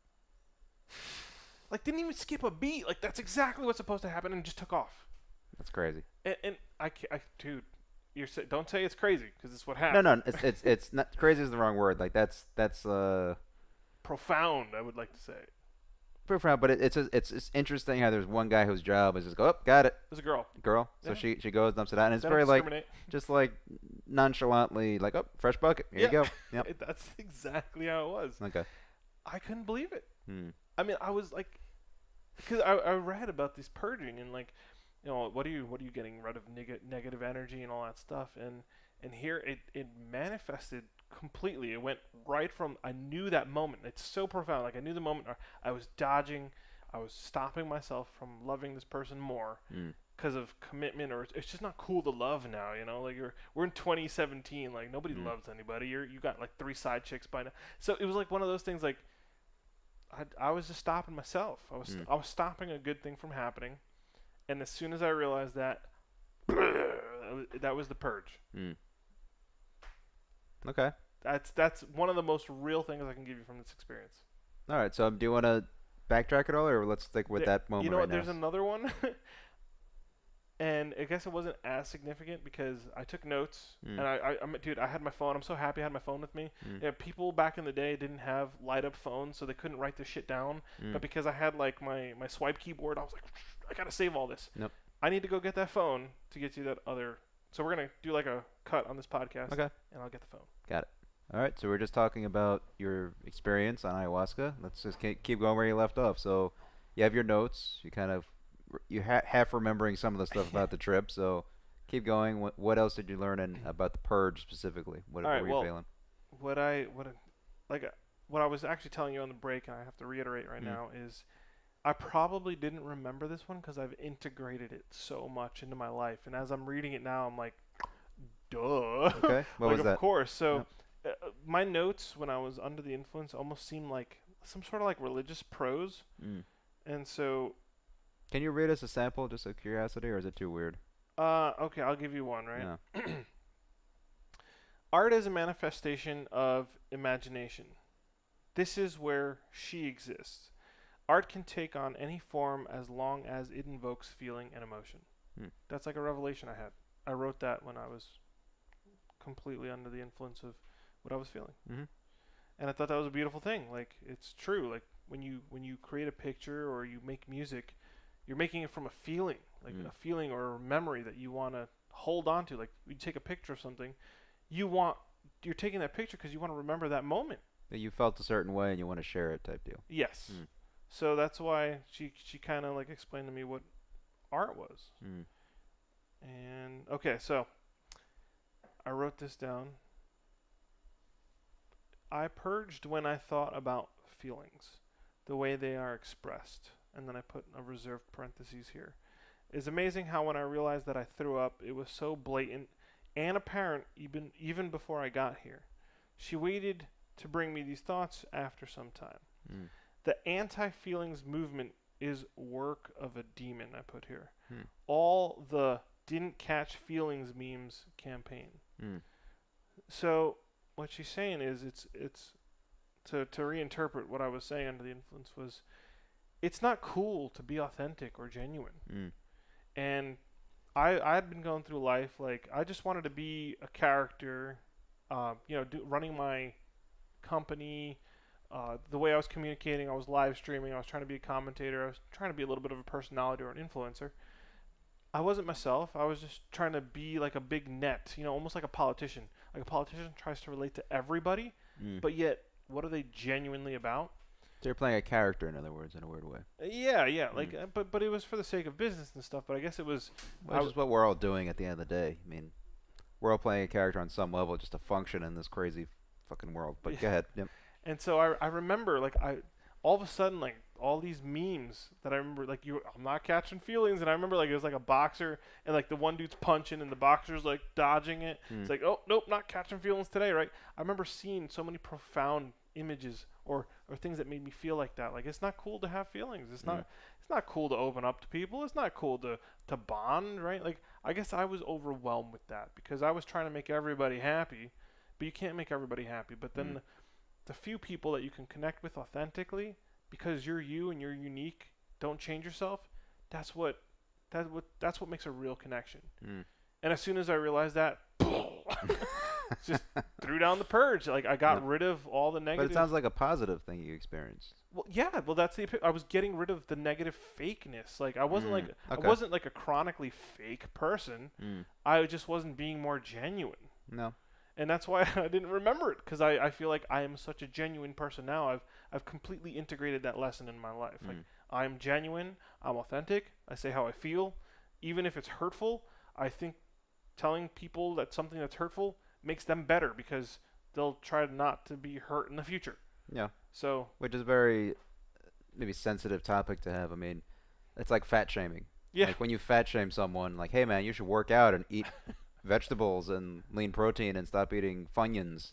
A: didn't even skip a beat. Like, that's exactly what's supposed to happen, and just took off.
B: That's crazy.
A: And dude, don't say it's crazy, because it's what happened.
B: No, it's not crazy is the wrong word. Like that's
A: Profound, I would like to say.
B: profound, but it's interesting how there's one guy whose job is just go, oh, got it,
A: There's a girl.
B: So
A: Yeah.
B: she goes, dumps it out, and it's
A: Don't
B: very like
A: discriminate.
B: just like nonchalantly like, oh, fresh bucket, here you go. Yep.
A: That's exactly how it was.
B: Okay.
A: I couldn't believe it. I mean, I was like, because I read about this purging, and like, what are you getting rid of negative energy and all that stuff, and here it manifested completely. It went right from, I knew that moment. It's so profound. Like, I knew the moment I was dodging, I was stopping myself from loving this person more because of commitment, or it's just not cool to love now. Like, we're in 2017. Like, nobody loves anybody. You got like 3 side chicks by now. So it was like one of those things. Like, I was just stopping myself. I was stopping a good thing from happening. And as soon as I realized that, that was the purge.
B: Okay.
A: That's one of the most real things I can give you from this experience.
B: All right. So do you want to backtrack at all, or let's stick with that moment?
A: You know
B: right
A: what?
B: now?
A: There's another one, and I guess it wasn't as significant because I took notes, and I had my phone. I'm so happy I had my phone with me. People back in the day didn't have light up phones, so they couldn't write this shit down. But because I had like my swipe keyboard, I was like, I gotta save all this.
B: Nope.
A: I need to go get that phone to get you that other. So we're gonna do like a cut on this podcast.
B: Okay.
A: And I'll get the phone.
B: Got it. All right. So we're just talking about your experience on ayahuasca. Let's just keep going where you left off. So you have your notes. You kind of half remembering some of the stuff about the trip. So keep going. What else did you learn about the purge specifically? What were you feeling?
A: What I was actually telling you on the break, and I have to reiterate right now, is I probably didn't remember this one because I've integrated it so much into my life. And as I'm reading it now, I'm like, duh.
B: Okay. What was that?
A: Of course. So my notes when I was under the influence almost seemed like some sort of like religious prose. And so...
B: Can you read us a sample just out of curiosity, or is it too weird?
A: Okay, I'll give you one, right?
B: Yeah.
A: Art is a manifestation of imagination. This is where she exists. Art can take on any form as long as it invokes feeling and emotion. That's like a revelation I had. I wrote that when I was completely under the influence of what I was feeling. And I thought that was a beautiful thing. Like, it's true. Like, when you create a picture or you make music, you're making it from a feeling, like a feeling or a memory that you want to hold on to. Like, you take a picture of something, you're taking that picture because you want to remember that moment.
B: That you felt a certain way and you want to share it, type deal.
A: Yes. So that's why she kind of like explained to me what art was. And okay, so I wrote this down. I purged when I thought about feelings, the way they are expressed. And then I put a reserved parentheses here. It's amazing how when I realized that I threw up, it was so blatant and apparent even before I got here. She waited to bring me these thoughts after some time.
B: Mm.
A: The anti-feelings movement is work of a demon, I put here.
B: Mm.
A: All the didn't catch feelings memes campaign.
B: Mm.
A: So what she's saying is it's to reinterpret what I was saying under the influence was it's not cool to be authentic or genuine.
B: Mm.
A: And I'd been going through life like I just wanted to be a character, running my company. The way I was communicating, I was live streaming, I was trying to be a commentator, I was trying to be a little bit of a personality or an influencer. I wasn't myself. I was just trying to be like a big net, almost like a politician. Like a politician tries to relate to everybody, but yet, what are they genuinely about?
B: They're playing a character, in other words, in a weird way.
A: Yeah. But it was for the sake of business and stuff. But I guess it was.
B: Which is what we're all doing at the end of the day. I mean, we're all playing a character on some level just to function in this crazy fucking world. But go ahead. Yep.
A: And so I remember, like, all of a sudden, like, all these memes that I remember, like, I'm not catching feelings. And I remember, like, it was like a boxer, and, like, the one dude's punching, and the boxer's, like, dodging it. It's like, oh, nope, not catching feelings today, right? I remember seeing so many profound images or things that made me feel like that. Like, it's not cool to have feelings. It's not cool to open up to people. It's not cool to bond, right? Like, I guess I was overwhelmed with that because I was trying to make everybody happy, but you can't make everybody happy. But then the few people that you can connect with authentically because you're you and you're unique, don't change yourself, that's what makes a real connection. And as soon as I realized that, just threw down the purge. Like, I got rid of all the negative.
B: But it sounds like a positive thing you experienced.
A: Well, yeah. Well, that's I was getting rid of the negative fakeness. Like, I wasn't I wasn't like a chronically fake person. I just wasn't being more genuine.
B: No.
A: And that's why I didn't remember it, because I feel like I am such a genuine person now. I've completely integrated that lesson in my life. Like, I'm genuine. I'm authentic. I say how I feel, even if it's hurtful. I think telling people that something that's hurtful makes them better because they'll try not to be hurt in the future.
B: Yeah.
A: So,
B: which is a very maybe sensitive topic to have. I mean, it's like fat shaming.
A: Yeah.
B: Like when you fat shame someone, like, hey man, you should work out and eat vegetables and lean protein and stop eating Funyuns.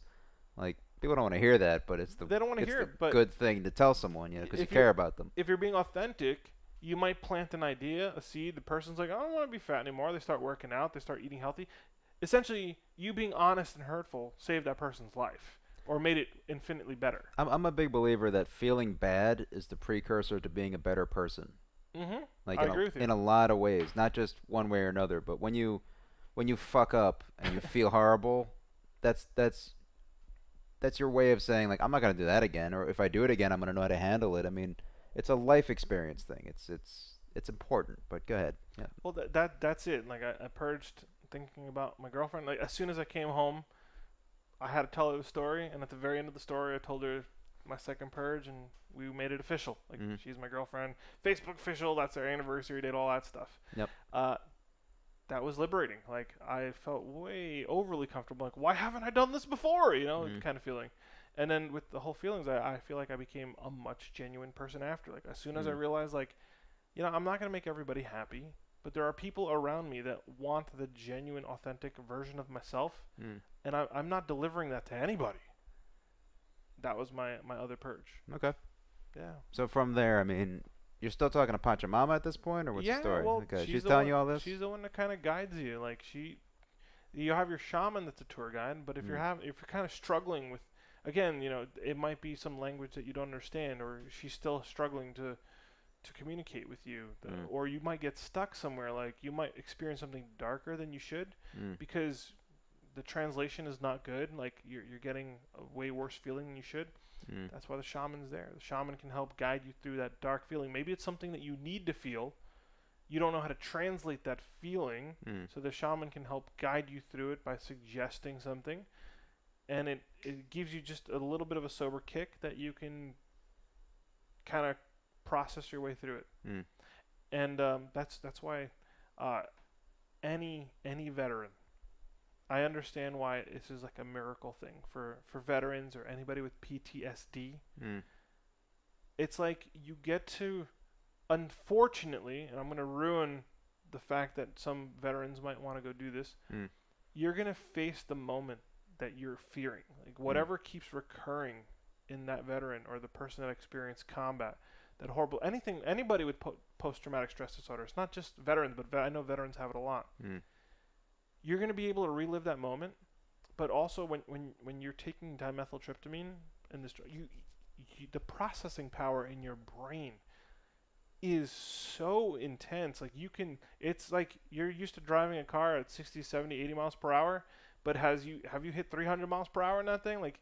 B: Like, people don't want to hear that, but
A: they don't want to hear it. But
B: good thing to tell someone, because you care about them.
A: If you're being authentic, you might plant an idea, a seed. The person's like, I don't want to be fat anymore. They start working out. They start eating healthy. Essentially, you being honest and hurtful saved that person's life or made it infinitely better.
B: I'm a big believer that feeling bad is the precursor to being a better person. Like,
A: I agree with you.
B: In a lot of ways, not just one way or another. But when you fuck up and you feel horrible, that's your way of saying, like, I'm not gonna do that again, or if I do it again, I'm gonna know how to handle it. I mean, it's a life experience thing. It's important. But go ahead. Yeah.
A: Well, that's it. Like, I purged thinking about my girlfriend. Like, as soon as I came home, I had to tell her the story, and at the very end of the story, I told her my second purge, and we made it official. Like, she's my girlfriend. Facebook official. That's our anniversary date. All that stuff.
B: Yep.
A: That was liberating. Like, I felt way overly comfortable. Like, why haven't I done this before? Kind of feeling. And then with the whole feelings, I feel like I became a much genuine person after. Like, as soon as I realized, like, I'm not going to make everybody happy, but there are people around me that want the genuine, authentic version of myself, and I'm not delivering that to anybody. That was my other purge.
B: Okay.
A: Yeah.
B: So from there, I mean, you're still talking to Pachamama at this point, or what's the story?
A: Well,
B: okay, she's telling you all this?
A: She's the one that kind of guides you. Like, you have your shaman that's a tour guide, but if you're kind of struggling with, again, it might be some language that you don't understand, or she's still struggling to communicate with you, or you might get stuck somewhere. Like, you might experience something darker than you should because the translation is not good. Like, you're getting a way worse feeling than you should. That's why the shaman's there. The shaman can help guide you through that dark feeling. Maybe it's something that you need to feel. You don't know how to translate that feeling, so the shaman can help guide you through it by suggesting something, and it gives you just a little bit of a sober kick that you can kind of process your way through it. And that's why any veteran, I understand why this is like a miracle thing for veterans or anybody with PTSD. It's like you get to, unfortunately, and I'm going to ruin the fact that some veterans might want to go do this, you're going to face the moment that you're fearing. Like whatever keeps recurring in that veteran or the person that experienced combat, that horrible anything, anybody with post-traumatic stress disorder. It's not just veterans, but I know veterans have it a lot. You're going to be able to relive that moment, but also when you're taking dimethyltryptamine and this, the processing power in your brain is so intense. Like it's like you're used to driving a car at 60, 70, 80 miles per hour, but have you hit 300 miles per hour in that thing? Like,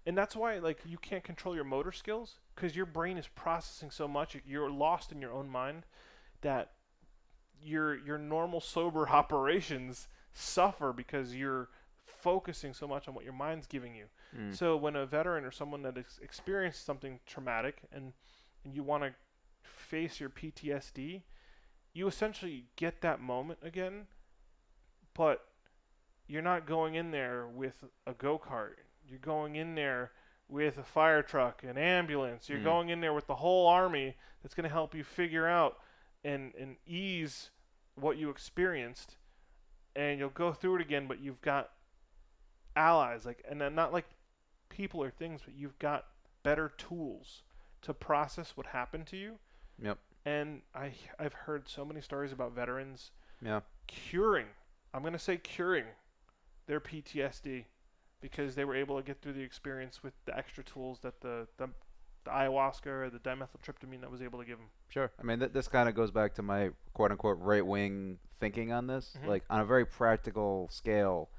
A: and that's why like you can't control your motor skills because your brain is processing so much. You're lost in your own mind that your normal sober operations suffer because you're focusing so much on what your mind's giving you. So when a veteran or someone that experienced something traumatic and you want to face your PTSD, you essentially get that moment again, but you're not going in there with a go-kart. You're going in there with a fire truck, an ambulance. You're going in there with the whole army that's going to help you figure out and ease what you experienced, and you'll go through it again, but you've got allies, like, and then not like people or things, but you've got better tools to process what happened to you.
B: Yep.
A: And I've heard so many stories about veterans curing their PTSD because they were able to get through the experience with the extra tools that the ayahuasca or the dimethyltryptamine that was able to give them.
B: Sure. I mean, this kind of goes back to my quote-unquote right-wing thinking on this. Like, on a very practical scale,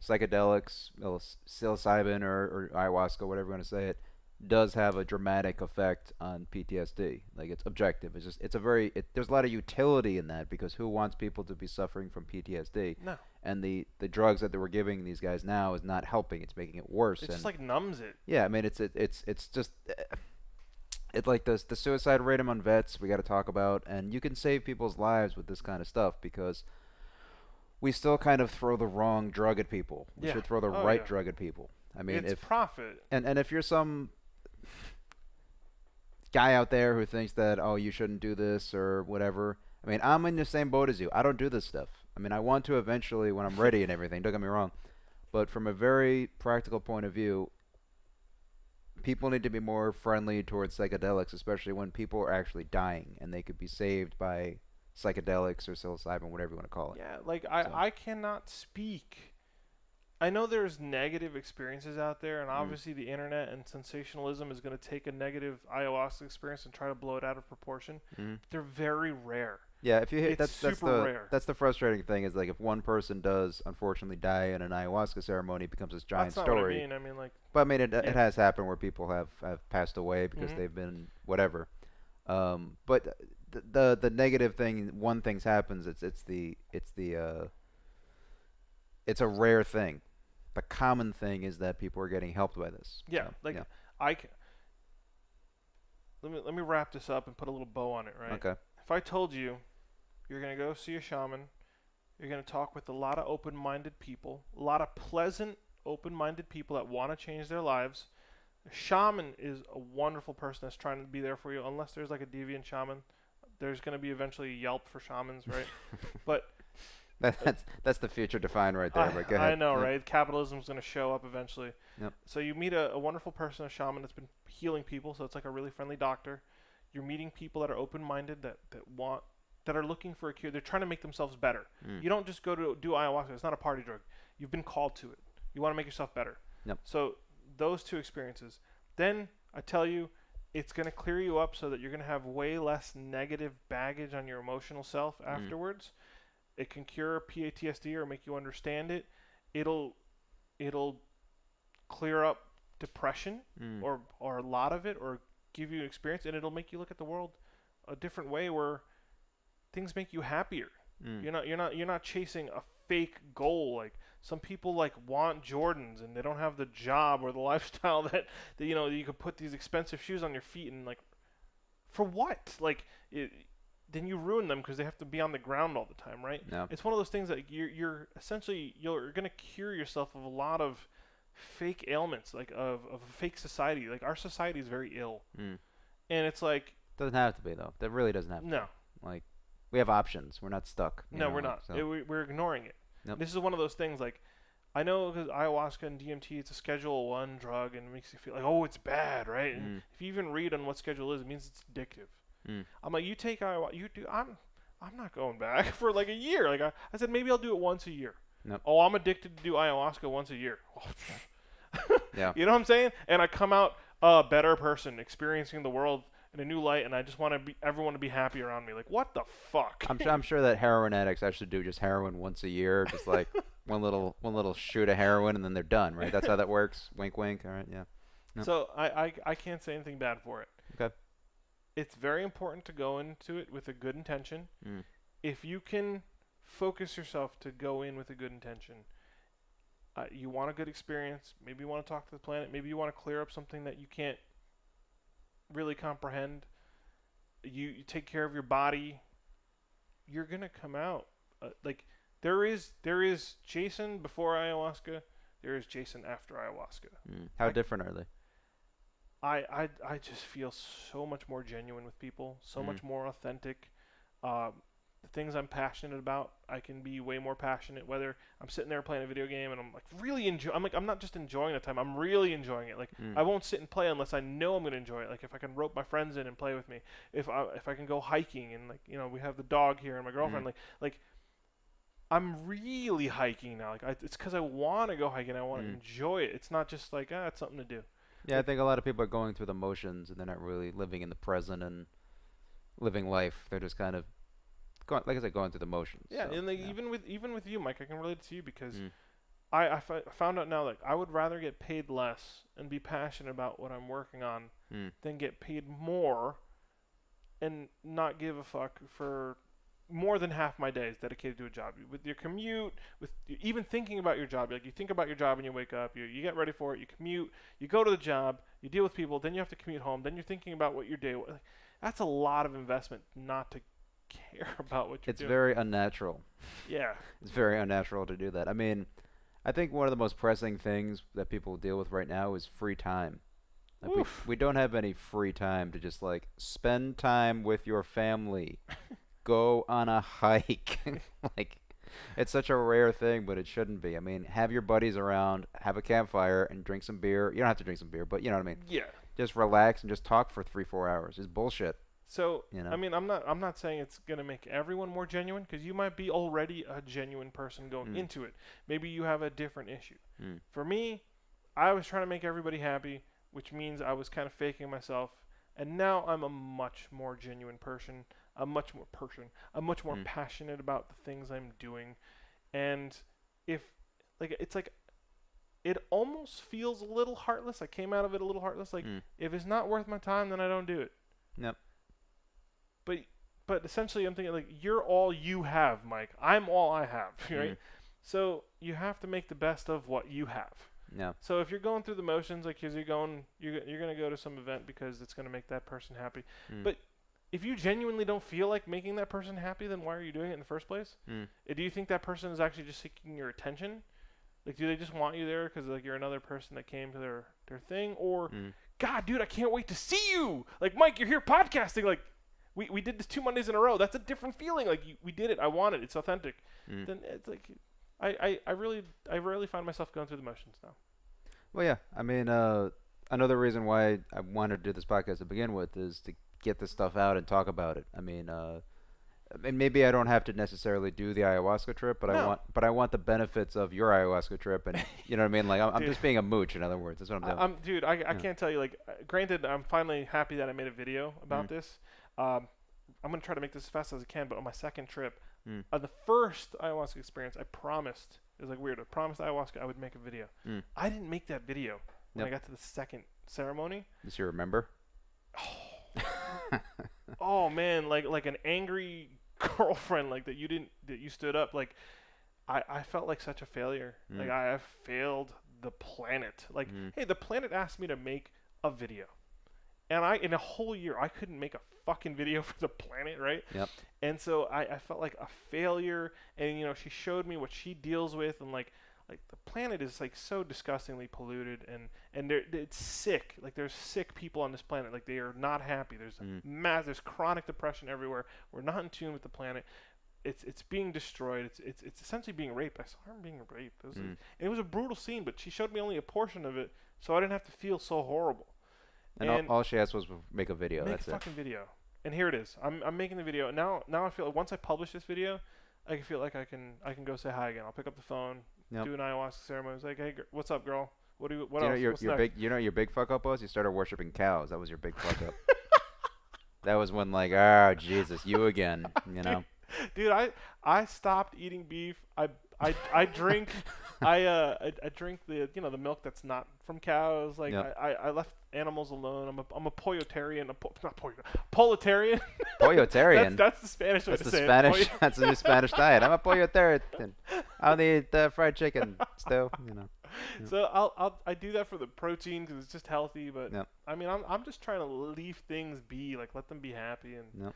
B: psychedelics, psilocybin or ayahuasca, whatever you want to say it, does have a dramatic effect on PTSD. Like, it's objective. It's just, there's a lot of utility in that because who wants people to be suffering from PTSD?
A: No.
B: And the drugs that they were giving these guys now is not helping. It's making it worse.
A: It just like numbs it.
B: Yeah, I mean, it's just it's like the suicide rate among vets we got to talk about, and you can save people's lives with this kind of stuff because we still kind of throw the wrong drug at people. We should throw the right drug at people. I mean,
A: it's profit.
B: And if you're some guy out there who thinks that, oh, you shouldn't do this or whatever, I mean, I'm in the same boat as you. I don't do this stuff. I mean, I want to eventually when I'm ready and everything, don't get me wrong. But from a very practical point of view, people need to be more friendly towards psychedelics, especially when people are actually dying and they could be saved by psychedelics or psilocybin, whatever you want to call it.
A: Yeah, like I cannot speak. I know there's negative experiences out there, and obviously the internet and sensationalism is going to take a negative ayahuasca experience and try to blow it out of proportion. They're very rare.
B: Yeah, if you hit,
A: it's super rare.
B: That's the frustrating thing is like if one person does unfortunately die in an ayahuasca ceremony, it becomes this giant
A: story.
B: story.
A: What I mean. I mean, like.
B: But I mean, it has happened where people have passed away because they've been whatever. But the negative thing, one thing happens. It's a rare thing. The common thing is that people are getting helped by this.
A: Yeah, let me wrap this up and put a little bow on it, right?
B: Okay.
A: If I told you you're going to go see a shaman, you're going to talk with a lot of open-minded people, a lot of pleasant, open-minded people that want to change their lives. A shaman is a wonderful person that's trying to be there for you, unless there's like a deviant shaman. There's going to be eventually a Yelp for shamans, right? But
B: that's the future defined right there. But go ahead.
A: I know, right? Capitalism's going to show up eventually.
B: Yep.
A: So you meet a wonderful person, a shaman that's been healing people, so it's like a really friendly doctor. You're meeting people that are open-minded, that are looking for a cure. They're trying to make themselves better. You don't just go to do ayahuasca. It's not a party drug. You've been called to it. You want to make yourself better.
B: Yep.
A: So those two experiences. Then I tell you, it's going to clear you up so that you're going to have way less negative baggage on your emotional self afterwards. It can cure PTSD or make you understand it. It'll clear up depression or a lot of it, or give you an experience, and it'll make you look at the world a different way where things make you happier. You're not chasing a fake goal. Like some people like want Jordans and they don't have the job or the lifestyle that you could put these expensive shoes on your feet and like for what? Like then you ruin them because they have to be on the ground all the time, right?
B: No.
A: It's one of those things that you're essentially you're going to cure yourself of a lot of fake ailments, like of a fake society. Like our society is very ill, and it's like
B: doesn't have to be though. That really doesn't have to.
A: No.
B: Like we have options. We're not stuck.
A: No, we're not.
B: So.
A: We're ignoring it.
B: Yep.
A: This is one of those things like I know because ayahuasca and DMT, it's a Schedule 1 drug, and it makes you feel like, oh, it's bad, right? And if you even read on what schedule is, it means it's addictive. I'm like, you take ayahuasca, you do. I'm not going back for like a year. Like I said, maybe I'll do it once a year.
B: Nope.
A: Oh, I'm addicted to do ayahuasca once a year.
B: Yeah.
A: You know what I'm saying? And I come out a better person, experiencing the world in a new light, and I just want everyone to be happy around me. Like, what the fuck?
B: I'm sure that heroin addicts actually do just heroin once a year, just like one little shoot of heroin, and then they're done, right? That's how that works. Wink, wink. All right, yeah. Nope.
A: So I can't say anything bad for it.
B: Okay.
A: It's very important to go into it with a good intention. If you can focus yourself to go in with a good intention, you want a good experience. Maybe you want to talk to the planet. Maybe you want to clear up something that you can't really comprehend. You take care of your body. You're gonna come out like there is Jason before ayahuasca. There is Jason after ayahuasca.
B: How different are they?
A: I just feel so much more genuine with people, so much more authentic. The things I'm passionate about, I can be way more passionate. Whether I'm sitting there playing a video game and I'm like really I'm not just enjoying the time. I'm really enjoying it. Like I won't sit and play unless I know I'm gonna enjoy it. Like if I can rope my friends in and play with me, if I can go hiking and like we have the dog here and my girlfriend like I'm really hiking now. Like it's because I want to go hiking. I want to enjoy it. It's not just like it's something to do.
B: Yeah, I think a lot of people are going through the motions and they're not really living in the present and living life. They're just kind of like I said, going through the motions.
A: Yeah,
B: so,
A: and like even with you, Mike, I can relate to you because I found out now like I would rather get paid less and be passionate about what I'm working on than get paid more and not give a fuck for more than half my day is dedicated to a job. With your commute, with even thinking about your job, like you think about your job when you wake up, you get ready for it, you commute, you go to the job, you deal with people, then you have to commute home, then you're thinking about what your day. Like, that's a lot of investment not to care about what you're doing.
B: It's very unnatural.
A: Yeah.
B: It's very unnatural to do that. I mean, I think one of the most pressing things that people deal with right now is free time. Like we don't have any free time to just like spend time with your family. Go on a hike. Like it's such a rare thing, but it shouldn't be. I mean, have your buddies around, have a campfire and drink some beer. You don't have to drink some beer, but you know what I mean?
A: Yeah.
B: Just relax and just talk for 3-4 hours. It's bullshit.
A: So, I mean, I'm not saying it's going to make everyone more genuine because you might be already a genuine person going into it. Maybe you have a different issue. For me, I was trying to make everybody happy, which means I was kind of faking myself. And now I'm a much more genuine person. I'm much more passionate about the things I'm doing. And if, like, it's like, it almost feels a little heartless. I came out of it a little heartless. Like, if it's not worth my time, then I don't do it.
B: Yep.
A: But essentially, I'm thinking like you're all you have, Mike. I'm all I have, right? So you have to make the best of what you have.
B: Yeah.
A: So if you're going through the motions, like you're going to go to some event because it's going to make that person happy. But if you genuinely don't feel like making that person happy, then why are you doing it in the first place? Do you think that person is actually just seeking your attention? Like, do they just want you there because like you're another person that came to their thing? Or, God, dude, I can't wait to see you. Like, Mike, you're here podcasting. Like, we did this 2 Mondays in a row. That's a different feeling. Like, we did it. I want it. It's authentic. Then it's like, I really find myself going through the motions now.
B: Well, yeah. I mean, another reason why I wanted to do this podcast to begin with is to get this stuff out and talk about it. I mean, and maybe I don't have to necessarily do the ayahuasca trip, but I want the benefits of your ayahuasca trip, and you know what I mean. Like I'm just being a mooch, in other words. That's what I'm doing.
A: I can't tell you. Like, granted, I'm finally happy that I made a video about this. I'm gonna try to make this as fast as I can, but on my second trip, on the first ayahuasca experience, I promised. It was like weird. I promised ayahuasca I would make a video. I didn't make that video when I got to the second ceremony.
B: Does you remember?
A: Oh man, like an angry girlfriend, like that you stood up. Like I felt like such a failure. Like I failed the planet. Like, hey, the planet asked me to make a video, and in a whole year I couldn't make a fucking video for the planet, right? Yep. And so I felt like a failure. And she showed me what she deals with, and like the planet is like so disgustingly polluted, and it's sick. Like there's sick people on this planet. Like they are not happy. There's there's chronic depression everywhere. We're not in tune with the planet. it's being destroyed. It's essentially being raped. I saw her being raped.
B: Mm.
A: It was a brutal scene, but she showed me only a portion of it, so I didn't have to feel so horrible.
B: And all she asked was make a video.
A: Make
B: That's
A: a
B: it.
A: fucking video. And here it is. I'm making the video. Now I feel like once I publish this video, I can feel like I can go say hi again. I'll pick up the phone,
B: Yep.
A: do an ayahuasca ceremony. It's like, hey, what's up, girl? What
B: Do
A: else?
B: you know your
A: What's next?
B: big your big fuck up was? You started worshiping cows. That was your big fuck up. That was when like, oh Jesus, you again. You know.
A: Dude, I stopped eating beef. I drink I drink the the milk that's not from cows. Like
B: Yep.
A: I left animals alone. I'm a poyotarian. Not pollotarian.
B: Poyotarian.
A: That's the Spanish way
B: That's
A: to
B: the
A: say
B: Spanish.
A: it.
B: That's the new Spanish diet. I'm a poyotarian. I only eat fried chicken still. You know. Yep.
A: So I do that for the protein because it's just healthy. But
B: Yep.
A: I mean I'm just trying to leave things be. Like let them be happy and.
B: Yep.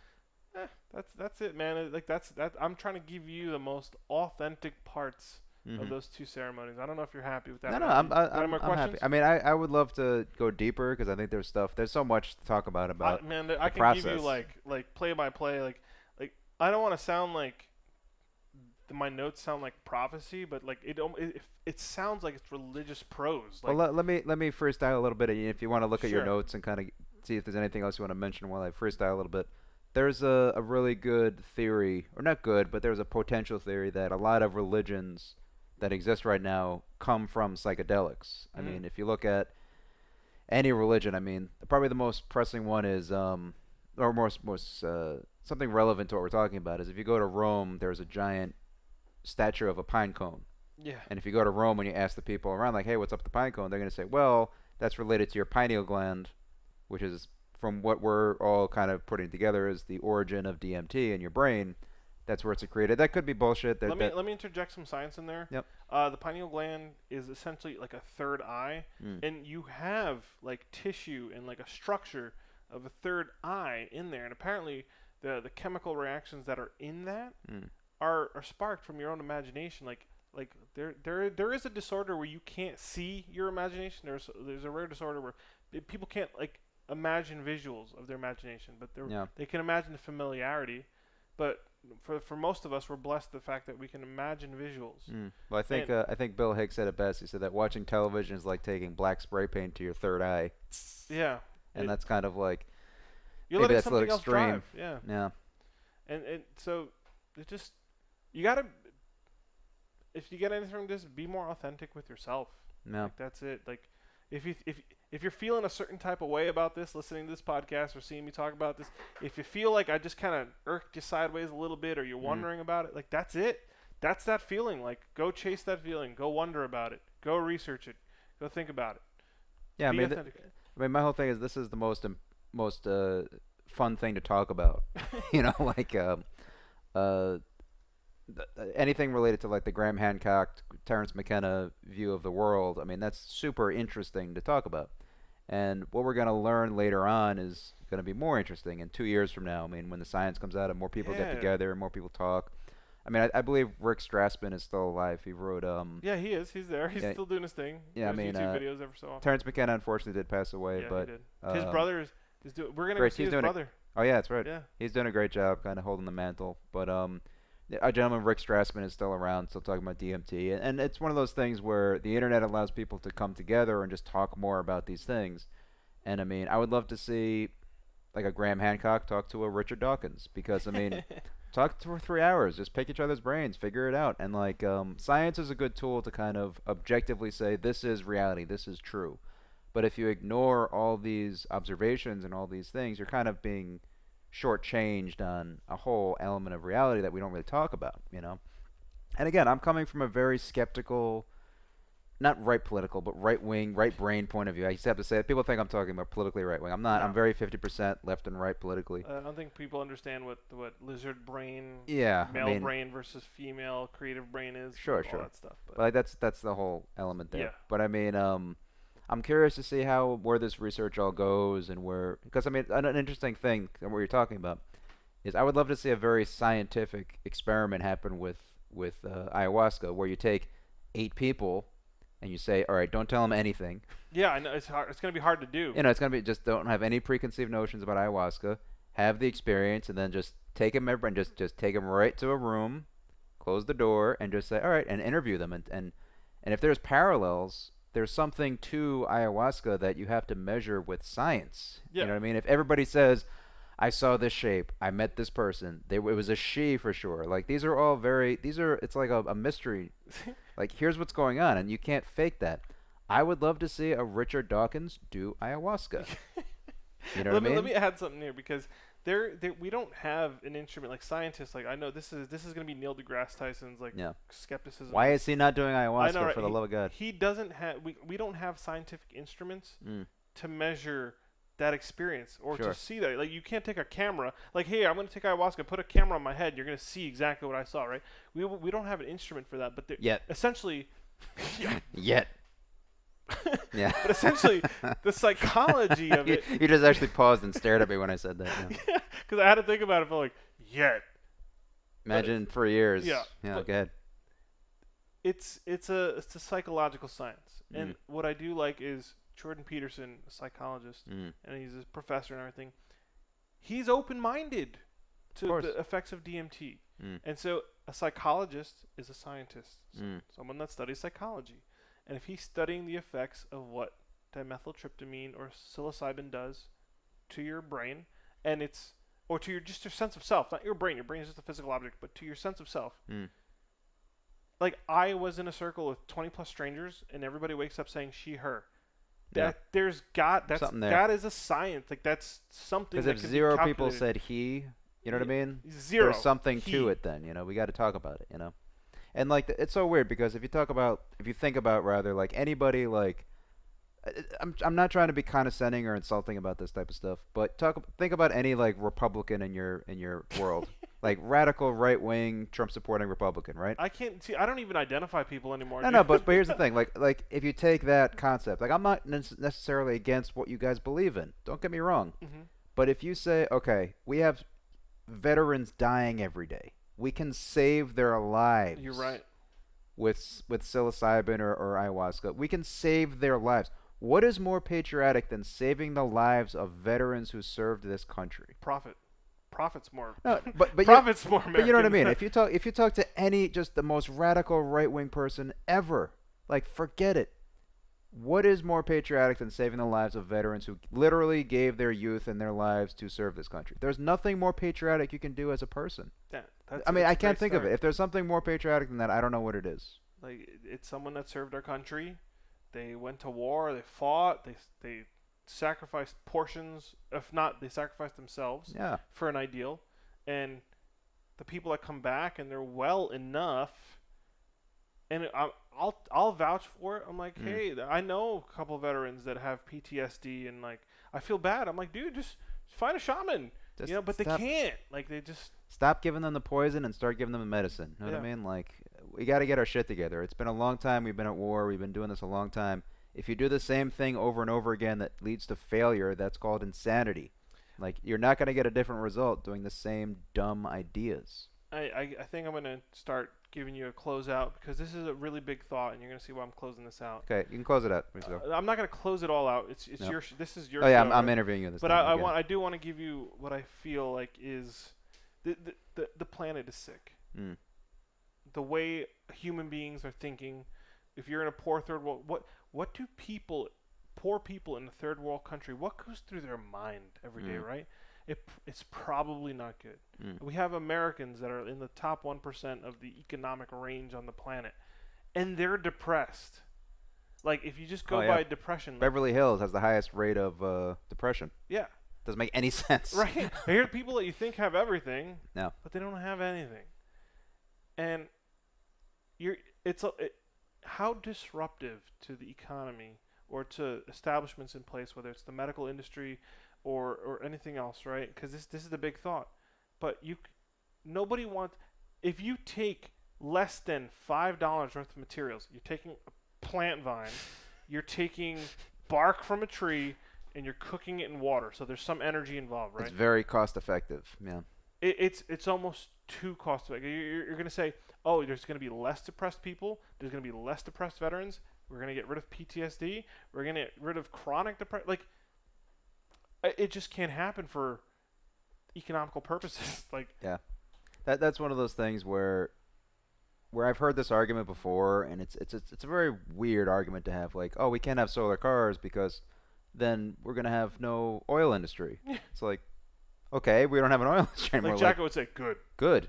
A: That's it, man. Like that. I'm trying to give you the most authentic parts of those two ceremonies. I don't know if you're happy with that.
B: No,
A: or not.
B: I'm happy. I mean, I would love to go deeper because I think there's so much to talk about
A: Man, I can
B: process.
A: give you like play by play. Like I don't want to sound like my notes sound like prophecy, but like it sounds like it's religious prose. Like,
B: well, let me freestyle a little bit. If you want to look at your
A: Sure.
B: notes and kind of see if there's anything else you want to mention while I freestyle a little bit. There's a really good theory, or not good, but there's a potential theory that a lot of religions that exist right now come from psychedelics. I mean, if you look at any religion, I mean, probably the most pressing one is, or most something relevant to what we're talking about is if you go to Rome, there's a giant statue of a pine cone.
A: yeah.
B: And if you go to Rome and you ask the people around, like, hey, what's up with the pine cone? They're going to say, well, that's related to your pineal gland, which is, from what we're all kind of putting together, is the origin of DMT in your brain. That's where it's secreted. That could be bullshit.
A: Let me interject some science in there.
B: Yep.
A: The pineal gland is essentially like a third eye, and you have like tissue and like a structure of a third eye in there, and apparently the chemical reactions that are in that are sparked from your own imagination. Like there is a disorder where you can't see your imagination. There's a rare disorder where people can't like imagine visuals of their imagination, but they can imagine the familiarity. But for most of us, we're blessed the fact that we can imagine visuals.
B: Well, I think Bill Hicks said it best. He said that watching television is like taking black spray paint to your third eye.
A: Yeah,
B: And that's kind of like
A: you're
B: maybe
A: letting
B: that's a little
A: something else
B: extreme.
A: drive. Yeah.
B: Yeah.
A: And so it just you gotta, if you get anything from this, be more authentic with yourself.
B: Yeah.
A: Like that's it. Like if you're feeling a certain type of way about this, listening to this podcast or seeing me talk about this, if you feel like I just kind of irked you sideways a little bit, or you're wondering about it, like that's it. That's that feeling. Like go chase that feeling. Go wonder about it. Go research it. Go think about it.
B: Yeah.
A: Be
B: I mean,
A: authentic.
B: my whole thing is this is the most fun thing to talk about. You know, like anything related to like the Graham Hancock, Terence McKenna view of the world. I mean, that's super interesting to talk about. And what we're going to learn later on is going to be more interesting in 2 years from now. I mean, when the science comes out and more people get together and more people talk. I mean, I believe Rick Strassman is still alive. He wrote
A: Yeah, he is. He's there. He's still doing his thing.
B: Yeah, I
A: There's
B: mean,
A: YouTube videos every so often.
B: Terence McKenna unfortunately did pass away,
A: Yeah,
B: but
A: he did. His brother is we're gonna go
B: Great,
A: see
B: he's
A: his
B: doing it.
A: brother.
B: Oh yeah, that's right.
A: Yeah.
B: He's doing a great job, kind of holding the mantle. But a gentleman, Rick Strassman, is still around, still talking about DMT, and it's one of those things where the internet allows people to come together and just talk more about these things. And I mean, I would love to see like a Graham Hancock talk to a Richard Dawkins, because I mean, talk for 3 hours, just pick each other's brains, figure it out, and like science is a good tool to kind of objectively say this is reality, this is true. But if you ignore all these observations and all these things, you're kind of being shortchanged on a whole element of reality that we don't really talk about, you know? And again, I'm coming from a very skeptical, not right political, but right-wing, right-brain point of view. I used to have to say that. People think I'm talking about politically right-wing. I'm not. No. I'm very 50% left and right politically.
A: I don't think people understand what lizard brain,
B: male
A: brain versus female creative brain is.
B: Sure.
A: All that stuff.
B: But like, that's the whole element there.
A: Yeah.
B: But I mean, I'm curious to see where this research all goes, and because I mean, an interesting thing that what you're talking about is I would love to see a very scientific experiment happen with ayahuasca, where you take 8 people and you say, all right, don't tell them anything.
A: Yeah, I know it's hard. It's going to be hard to do.
B: You know, it's going to be just don't have any preconceived notions about ayahuasca, have the experience, and then just take them and just take them right to a room, close the door, and just say, all right, and interview them. And if there's parallels, there's something to ayahuasca that you have to measure with science.
A: Yeah.
B: You know what I mean? If everybody says, I saw this shape, I met this person, it was a she for sure. Like, these are all it's like a mystery. Like, here's what's going on, and you can't fake that. I would love to see a Richard Dawkins do ayahuasca. You know what I mean?
A: Let me add something here, because we don't have an instrument like scientists. Like, I know this is going to be Neil deGrasse Tyson's like skepticism.
B: Why is he not doing ayahuasca?
A: I know, right?
B: For the love of God?
A: He doesn't have. We don't have scientific instruments to measure that experience or to see that. Like, you can't take a camera. Like, hey, I'm going to take ayahuasca, put a camera on my head, and you're going to see exactly what I saw, right? We don't have an instrument for that. But essentially,
B: Yet. Yeah.
A: But essentially, the psychology of it.
B: You just actually paused and stared at me when I said that.
A: Yeah, because I had to think about it for like,
B: Imagine for years.
A: Yeah.
B: Yeah, go ahead.
A: It's a psychological science. And what I do like is Jordan Peterson, a psychologist, and he's a professor and everything. He's open-minded to the effects of DMT. And so a psychologist is a scientist, someone that studies psychology. And if he's studying the effects of what dimethyltryptamine or psilocybin does to your brain, or to your sense of self, not your brain is just a physical object, but to your sense of self. Like, I was in a circle with 20 plus strangers, and everybody wakes up saying she, her. That is a science. Like, that's something.
B: Because if zero people said he, you know what I mean?
A: Zero.
B: There's something to it. Then we got to talk about it. And like, it's so weird because if you think about rather like anybody, like, I'm not trying to be condescending or insulting about this type of stuff, but think about any like Republican in your world, like radical right wing Trump supporting Republican, right?
A: I don't even identify people anymore.
B: No, but here's the thing, like if you take that concept, like, I'm not necessarily against what you guys believe in. Don't get me wrong, but if you say, okay, we have veterans dying every day. We can save their lives.
A: You're right.
B: With psilocybin or ayahuasca, we can save their lives. What is more patriotic than saving the lives of veterans who served this country?
A: Profit's more.
B: No, but
A: profit's more American.
B: But you know what I mean. If you talk to any just the most radical right wing person ever, like, forget it. What is more patriotic than saving the lives of veterans who literally gave their youth and their lives to serve this country? There's nothing more patriotic you can do as a person. I can't think of it. If there's something more patriotic than that, I don't know what it is.
A: Like, it's someone that served our country. They went to war. They fought. They sacrificed portions. If not, they sacrificed themselves for an ideal. And the people that come back and they're well enough, and I'll vouch for it. I'm like, hey, I know a couple of veterans that have PTSD, and like, I feel bad. I'm like, dude, just find a shaman. But they can't. Like, they just
B: stop giving them the poison and start giving them the medicine. You know what I mean? Like, we got to get our shit together. It's been a long time. We've been at war. We've been doing this a long time. If you do the same thing over and over again that leads to failure, that's called insanity. Like, you're not going to get a different result doing the same dumb ideas.
A: I think I'm going to start giving you a closeout, because this is a really big thought, and you're going to see why I'm closing this out.
B: Okay, you can close it out.
A: I'm not going to close it all out. It's your. This is your.
B: Oh yeah,
A: show,
B: I'm interviewing you this
A: but
B: time.
A: I do want to give you what I feel like is the planet is sick. The way human beings are thinking. If you're in a poor third world, what do poor people in a third world country, what goes through their mind every day, right? It's probably not good. We have Americans that are in the top 1% of the economic range on the planet, and they're depressed. Like, if you just go by depression.
B: Beverly Hills has the highest rate of depression. Yeah. Doesn't make any sense.
A: Right. Here's people that you think have everything.
B: No.
A: But they don't have anything. And how disruptive to the economy or to establishments in place, whether it's the medical industry or anything else, right? Because this is the big thought. But nobody wants, if you take less than $5 worth of materials, you're taking a plant vine, you're taking bark from a tree, and you're cooking it in water. So there's some energy involved, right?
B: It's very cost effective, yeah.
A: It's almost too cost effective. You're going to say, oh, there's going to be less depressed people. There's going to be less depressed veterans. We're going to get rid of PTSD. We're going to get rid of chronic depression. Like, it just can't happen for economical purposes. Like,
B: Yeah. That's one of those things where I've heard this argument before, and it's a very weird argument to have. Like, oh, we can't have solar cars because then we're gonna have no oil industry. It's like, okay, we don't have an oil industry anymore.
A: Like Jacko would say, good.
B: Good.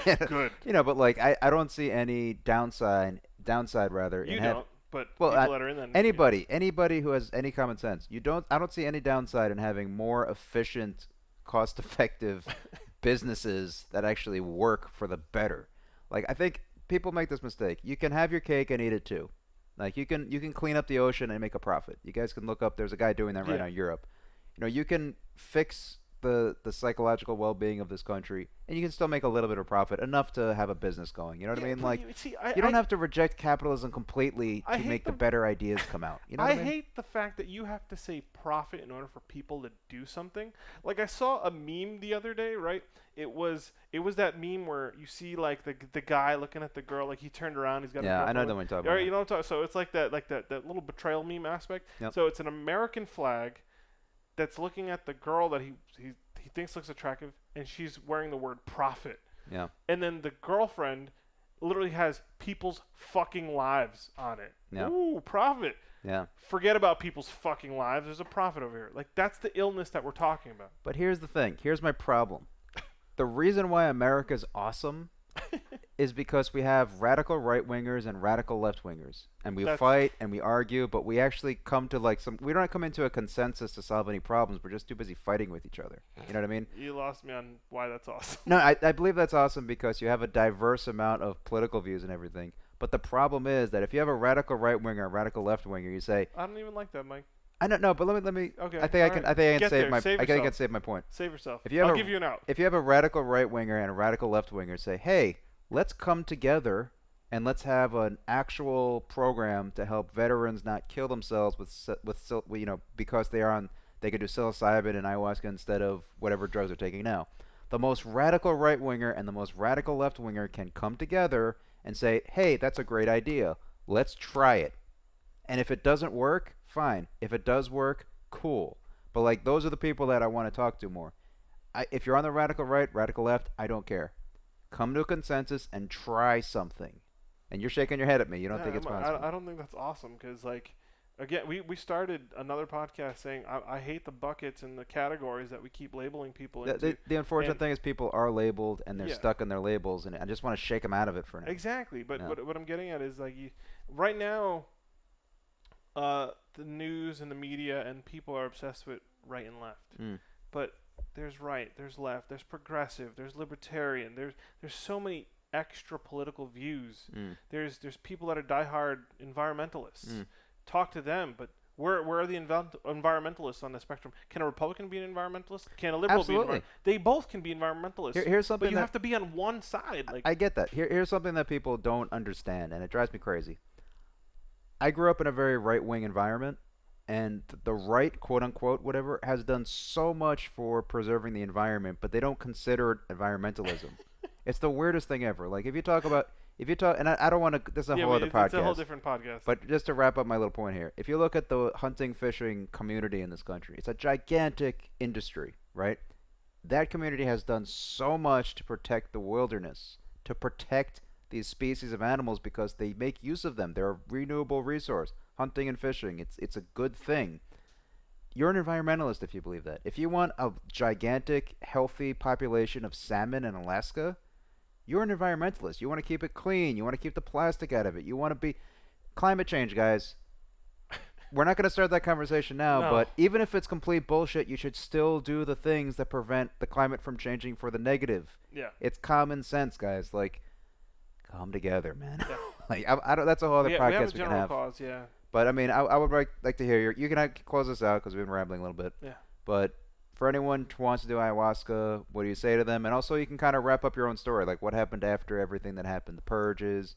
A: Good.
B: You know, but like I don't see any downside rather
A: You
B: in
A: don't, but
B: well,
A: people that are in that industry.
B: anybody who has any common sense, I don't see any downside in having more efficient, cost-effective businesses that actually work for the better. Like, I think people make this mistake. You can have your cake and eat it too. Like, you can clean up the ocean and make a profit. You guys can look up. There's a guy doing that right now in Europe. You know, you can fix the psychological well-being of this country, and you can still make a little bit of profit, enough to have a business going. You know what I mean? Like, you don't have to reject capitalism completely to make the better ideas come out. You know what I mean?
A: hate the fact that you have to say profit in order for people to do something. Like, I saw a meme the other day, right? It was that meme where you see like the guy looking at the girl, like he turned around, he's got
B: yeah,
A: a
B: I know the one you're talking about.
A: You know what I'm talking. So it's like that little betrayal meme aspect.
B: Yep.
A: So it's an American flag that's looking at the girl that he thinks looks attractive, and she's wearing the word profit.
B: Yeah.
A: And then the girlfriend literally has people's fucking lives on it.
B: Yeah.
A: Ooh, profit.
B: Yeah.
A: Forget about people's fucking lives. There's a profit over here. Like, that's the illness that we're talking about.
B: But here's the thing. Here's my problem. The reason why America's awesome is because we have radical right-wingers and radical left-wingers. And we fight and we argue, but we actually come to like we don't come into a consensus to solve any problems. We're just too busy fighting with each other. You know what I mean?
A: You lost me on why that's awesome.
B: No, I believe that's awesome because you have a diverse amount of political views and everything. But the problem is that if you have a radical right-winger and a radical left-winger, you say...
A: I don't even like that, Mike.
B: I don't know, but let me.
A: Okay.
B: I think I can save my. I can save my point.
A: Save yourself.
B: I'll
A: give you an out.
B: If you have a radical right winger and a radical left winger, say, hey, let's come together and let's have an actual program to help veterans not kill themselves because they could do psilocybin and ayahuasca instead of whatever drugs they're taking now. The most radical right winger and the most radical left winger can come together and say, hey, that's a great idea. Let's try it. And if it doesn't work, fine. If it does work, cool. But like, those are the people that I want to talk to more. If you're on the radical right, radical left, I don't care. Come to a consensus and try something. And you're shaking your head at me. You don't think it's possible.
A: I don't think that's awesome because, like, again, we started another podcast saying I hate the buckets and the categories that we keep labeling people into.
B: The unfortunate thing is people are labeled and they're stuck in their labels, and I just want to shake them out of it for now.
A: Exactly. But what I'm getting at is, like, right now, the news and the media and people are obsessed with right and left. But there's right, there's left, there's progressive, there's libertarian, there's so many extra political views. There's people that are diehard environmentalists. Talk to them, but where are the environmentalists on the spectrum? Can a Republican be an environmentalist? Can a liberal be an environmentalist? They both can be environmentalists.
B: Here's something
A: but you have to be on one side. Like,
B: I get that. Here's something that people don't understand, and it drives me crazy. I grew up in a very right-wing environment, and the right, quote-unquote, whatever, has done so much for preserving the environment, but they don't consider it environmentalism. It's the weirdest thing ever. Like, and I don't want to, this is a whole other podcast.
A: It's a whole different podcast.
B: But just to wrap up my little point here, if you look at the hunting, fishing community in this country, it's a gigantic industry, right? That community has done so much to protect the wilderness, to protect these species of animals because they make use of them. They're a renewable resource. Hunting and fishing, it's a good thing. You're an environmentalist if you believe that. If you want a gigantic, healthy population of salmon in Alaska, you're an environmentalist. You want to keep it clean. You want to keep the plastic out of it. You want to be... Climate change, guys. We're not going to start that conversation now, but even if it's complete bullshit, you should still do the things that prevent the climate from changing for the negative.
A: Yeah.
B: It's common sense, guys. Like, come together, man. Yeah. Like, I don't. That's a whole other podcast
A: we have a
B: can
A: general
B: have.
A: cause, yeah.
B: But I mean, I would like to hear you can close this out because we've been rambling a little bit.
A: Yeah.
B: But for anyone who wants to do ayahuasca, what do you say to them? And also, you can kind of wrap up your own story, like what happened after everything that happened, the purges,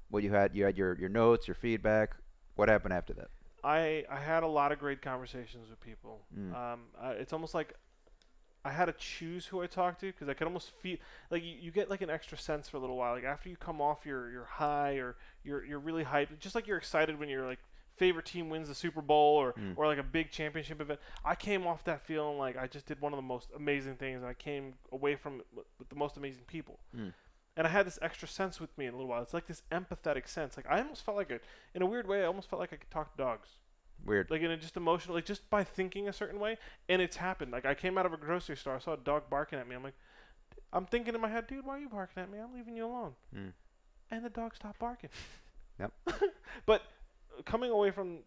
B: what you had your notes, your feedback. What happened after that?
A: I had a lot of great conversations with people. It's almost like I had to choose who I talked to because I could almost feel like you get like an extra sense for a little while. Like after you come off your high or you're really hyped, just like you're excited when you're like favorite team wins the Super Bowl
B: Mm.
A: or like a big championship event. I came off that feeling like I just did one of the most amazing things, and I came away from it with the most amazing people.
B: Mm.
A: And I had this extra sense with me in a little while. It's like this empathetic sense. Like I almost felt like in a weird way, I almost felt like I could talk to dogs.
B: Weird.
A: Like in a just emotional, like just by thinking a certain way. And it's happened. Like I came out of a grocery store, I saw a dog barking at me. I'm thinking in my head, dude, why are you barking at me? I'm leaving you alone.
B: Mm.
A: And the dog stopped barking.
B: Yep.
A: But coming away from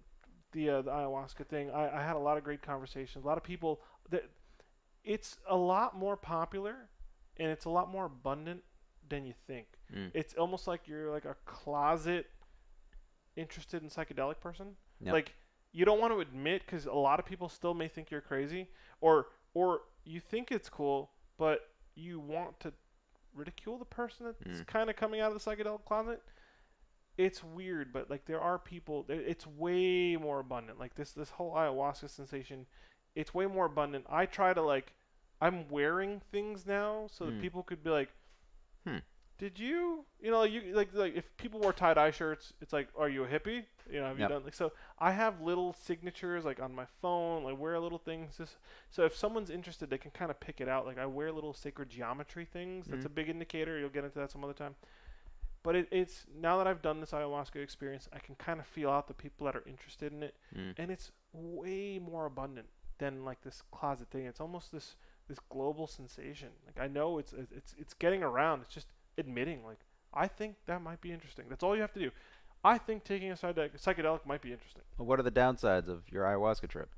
A: the ayahuasca thing, I had a lot of great conversations. A lot of people that it's a lot more popular and it's a lot more abundant than you think.
B: Mm.
A: It's almost like you're like a closet interested in psychedelic person.
B: Yep.
A: Like you don't want to admit because a lot of people still may think you're crazy or you think it's cool, but you want to ridicule the person that's kind of coming out of the psychedelic closet. It's weird, but like there are people. It's way more abundant. Like this whole ayahuasca sensation, it's way more abundant. I try to like, I'm wearing things now so that people could be like, did you you like if people wore tie-dye shirts, it's like, are you a hippie? Have you done like so? I have little signatures like on my phone, like wear little things. So if someone's interested, they can kind of pick it out. Like I wear little sacred geometry things. That's a big indicator. You'll get into that some other time. But it's now that I've done this ayahuasca experience, I can kind of feel out the people that are interested in it, and it's way more abundant than like this closet thing. It's almost this global sensation. Like I know it's getting around. It's just admitting like I think that might be interesting. That's all you have to do. I think taking a psychedelic might be interesting.
B: Well, what are the downsides of your ayahuasca trip?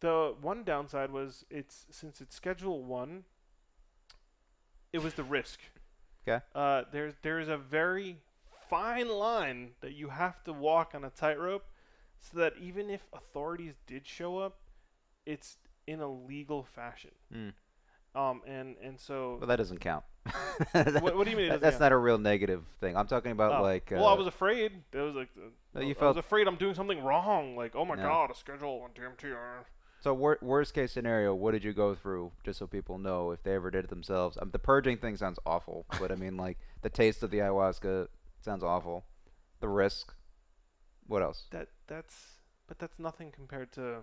A: The one downside was since it's Schedule 1, it was the risk.
B: Okay.
A: There's a very fine line that you have to walk on a tightrope so that even if authorities did show up, it's in a legal fashion. And so...
B: Well, that doesn't count.
A: What do you mean?
B: That's not a real negative thing. I'm talking about like...
A: well, I was afraid. It was like... I was afraid I'm doing something wrong. Like, oh my God, a Schedule 1 DMT.
B: So worst case scenario, what did you go through, just so people know if they ever did it themselves? The purging thing sounds awful, but I mean, like, the taste of the ayahuasca sounds awful. The risk. What else?
A: That's nothing compared to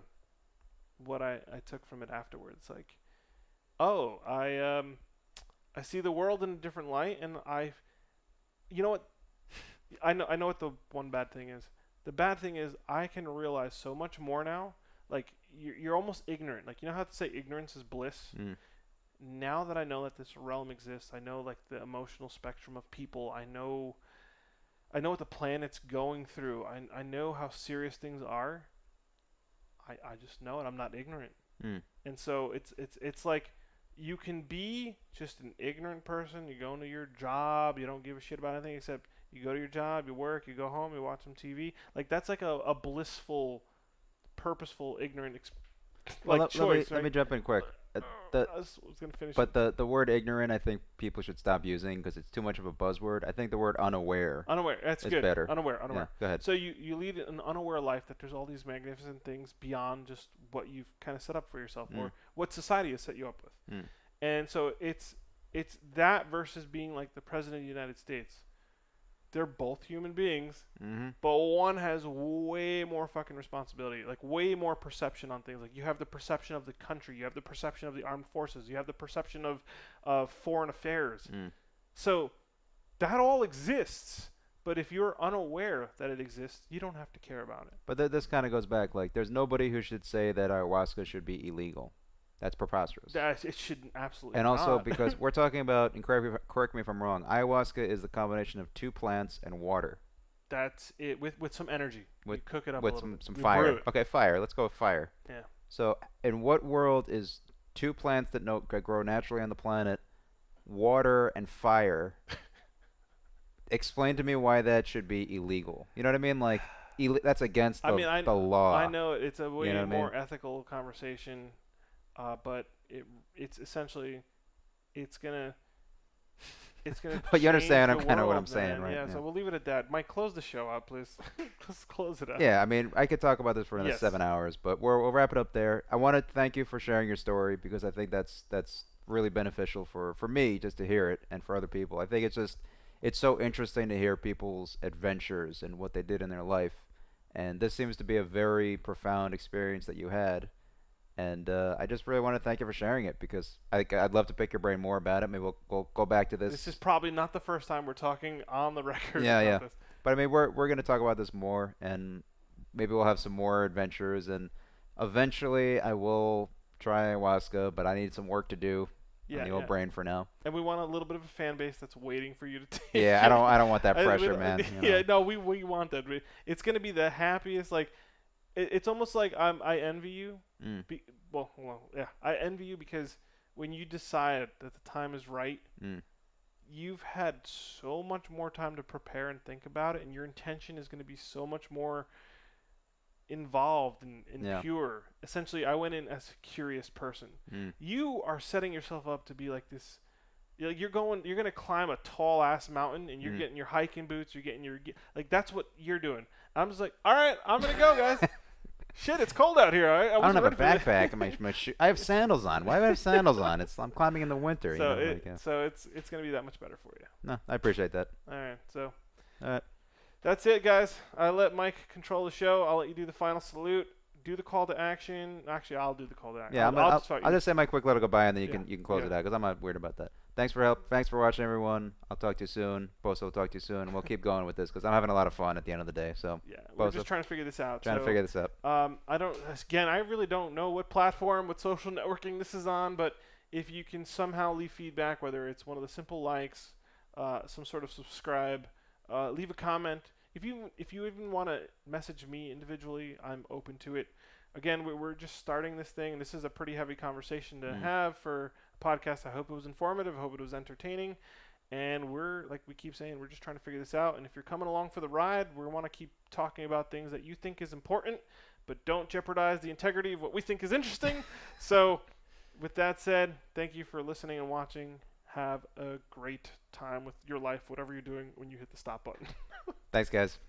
A: what I took from it afterwards. Like, oh, I see the world in a different light, and you know what? I know what the one bad thing is. The bad thing is I can realize so much more now. Like you're almost ignorant. Like you know how to say ignorance is bliss. Now that I know that this realm exists, I know like the emotional spectrum of people. I know what the planet's going through. I know how serious things are. I just know it. I'm not ignorant. And so it's like you can be just an ignorant person. You go into your job. You don't give a shit about anything except you go to your job, you work, you go home, you watch some TV. Like that's like a blissful, purposeful, ignorant choice.
B: Let me jump in quick.
A: I was gonna finish.
B: But the word ignorant, I think people should stop using because it's too much of a buzzword. I think the word unaware.
A: That's
B: is
A: good.
B: Better.
A: Unaware.
B: Yeah, go ahead.
A: So you lead an unaware life that there's all these magnificent things beyond just what you've kind of set up for yourself or what society has set you up with. And so it's that versus being like the president of the United States. They're both human beings, but one has way more fucking responsibility, like way more perception on things. Like you have the perception of the country, you have the perception of the armed forces, you have the perception of foreign affairs. So that all exists, but if you're unaware that it exists, you don't have to care about it.
B: But this kind of goes back, like there's nobody who should say that ayahuasca should be illegal. That's preposterous.
A: It shouldn't absolutely.
B: And also
A: not.
B: because we're talking about, and correct me if I'm wrong, ayahuasca is the combination of 2 plants and water.
A: That's it with some energy. You cook it up
B: with
A: a little bit.
B: some
A: You
B: fire.
A: brew it.
B: Okay, fire. Let's go with fire.
A: Yeah.
B: So in what world is 2 plants that grow naturally on the planet, water and fire? Explain to me why that should be illegal. You know what I mean? Like that's against the law.
A: I know it's a way more
B: I mean?
A: ethical conversation. But it's essentially it's gonna
B: But you understand
A: kind of
B: what I'm saying, right?
A: Yeah, so we'll leave it at that. Mike, close the show out, please. Let's close it out.
B: Yeah, I mean, I could talk about this for another 7 hours, but we'll wrap it up there. I want to thank you for sharing your story because I think that's really beneficial for me just to hear it, and for other people. I think it's so interesting to hear people's adventures and what they did in their life, and this seems to be a very profound experience that you had. And I just really want to thank you for sharing it, because I'd love to pick your brain more about it. Maybe we'll go back to this.
A: This is probably not the first time we're talking on the record
B: Yeah,
A: about
B: yeah.
A: this.
B: But I mean, we're going to talk about this more, and maybe we'll have some more adventures. And eventually, I will try ayahuasca, but I need some work to do on the old brain for now.
A: And we want a little bit of a fan base that's waiting for you to take
B: Yeah,
A: it.
B: I don't want that pressure, man.
A: Yeah, no, we want that. It's going to be the happiest. Like, it's almost like I envy you. Well, yeah, I envy you because when you decide that the time is right, you've had so much more time to prepare and think about it, and your intention is going to be so much more involved and pure. Essentially, I went in as a curious person. You are setting yourself up to be like this. You're going to climb a tall ass mountain, and you're getting your hiking boots. You're getting like that's what you're doing. I'm just like, all right, I'm gonna go, guys. Shit, it's cold out here. I
B: don't have a backpack. I have sandals on. Why do I have sandals on? I'm climbing in the winter.
A: So it's gonna be that much better for you.
B: No, I appreciate that.
A: All right, so
B: all right.
A: That's it, guys. I let Mike control the show. I'll let you do the final salute. Do the call to action. Actually, I'll do the call to action.
B: Yeah, I'll just say my quick little goodbye, and then you can close it out, because I'm not weird about that. Thanks for help. Thanks for watching, everyone. I'll talk to you soon. Bosa will talk to you soon, and we'll keep going with this, because I'm having a lot of fun at the end of the day. So
A: yeah, we're just trying to figure this out.
B: Trying to figure this out.
A: I really don't know what platform, what social networking this is on, but if you can somehow leave feedback, whether it's one of the simple likes, some sort of subscribe, leave a comment. If you even want to message me individually, I'm open to it. Again, we're just starting this thing, and this is a pretty heavy conversation to have for a podcast. I hope it was informative. I hope it was entertaining. And we're, like we keep saying, we're just trying to figure this out. And if you're coming along for the ride, we want to keep talking about things that you think is important, but don't jeopardize the integrity of what we think is interesting. So with that said, thank you for listening and watching. Have a great time with your life, whatever you're doing when you hit the stop button.
B: Thanks, guys.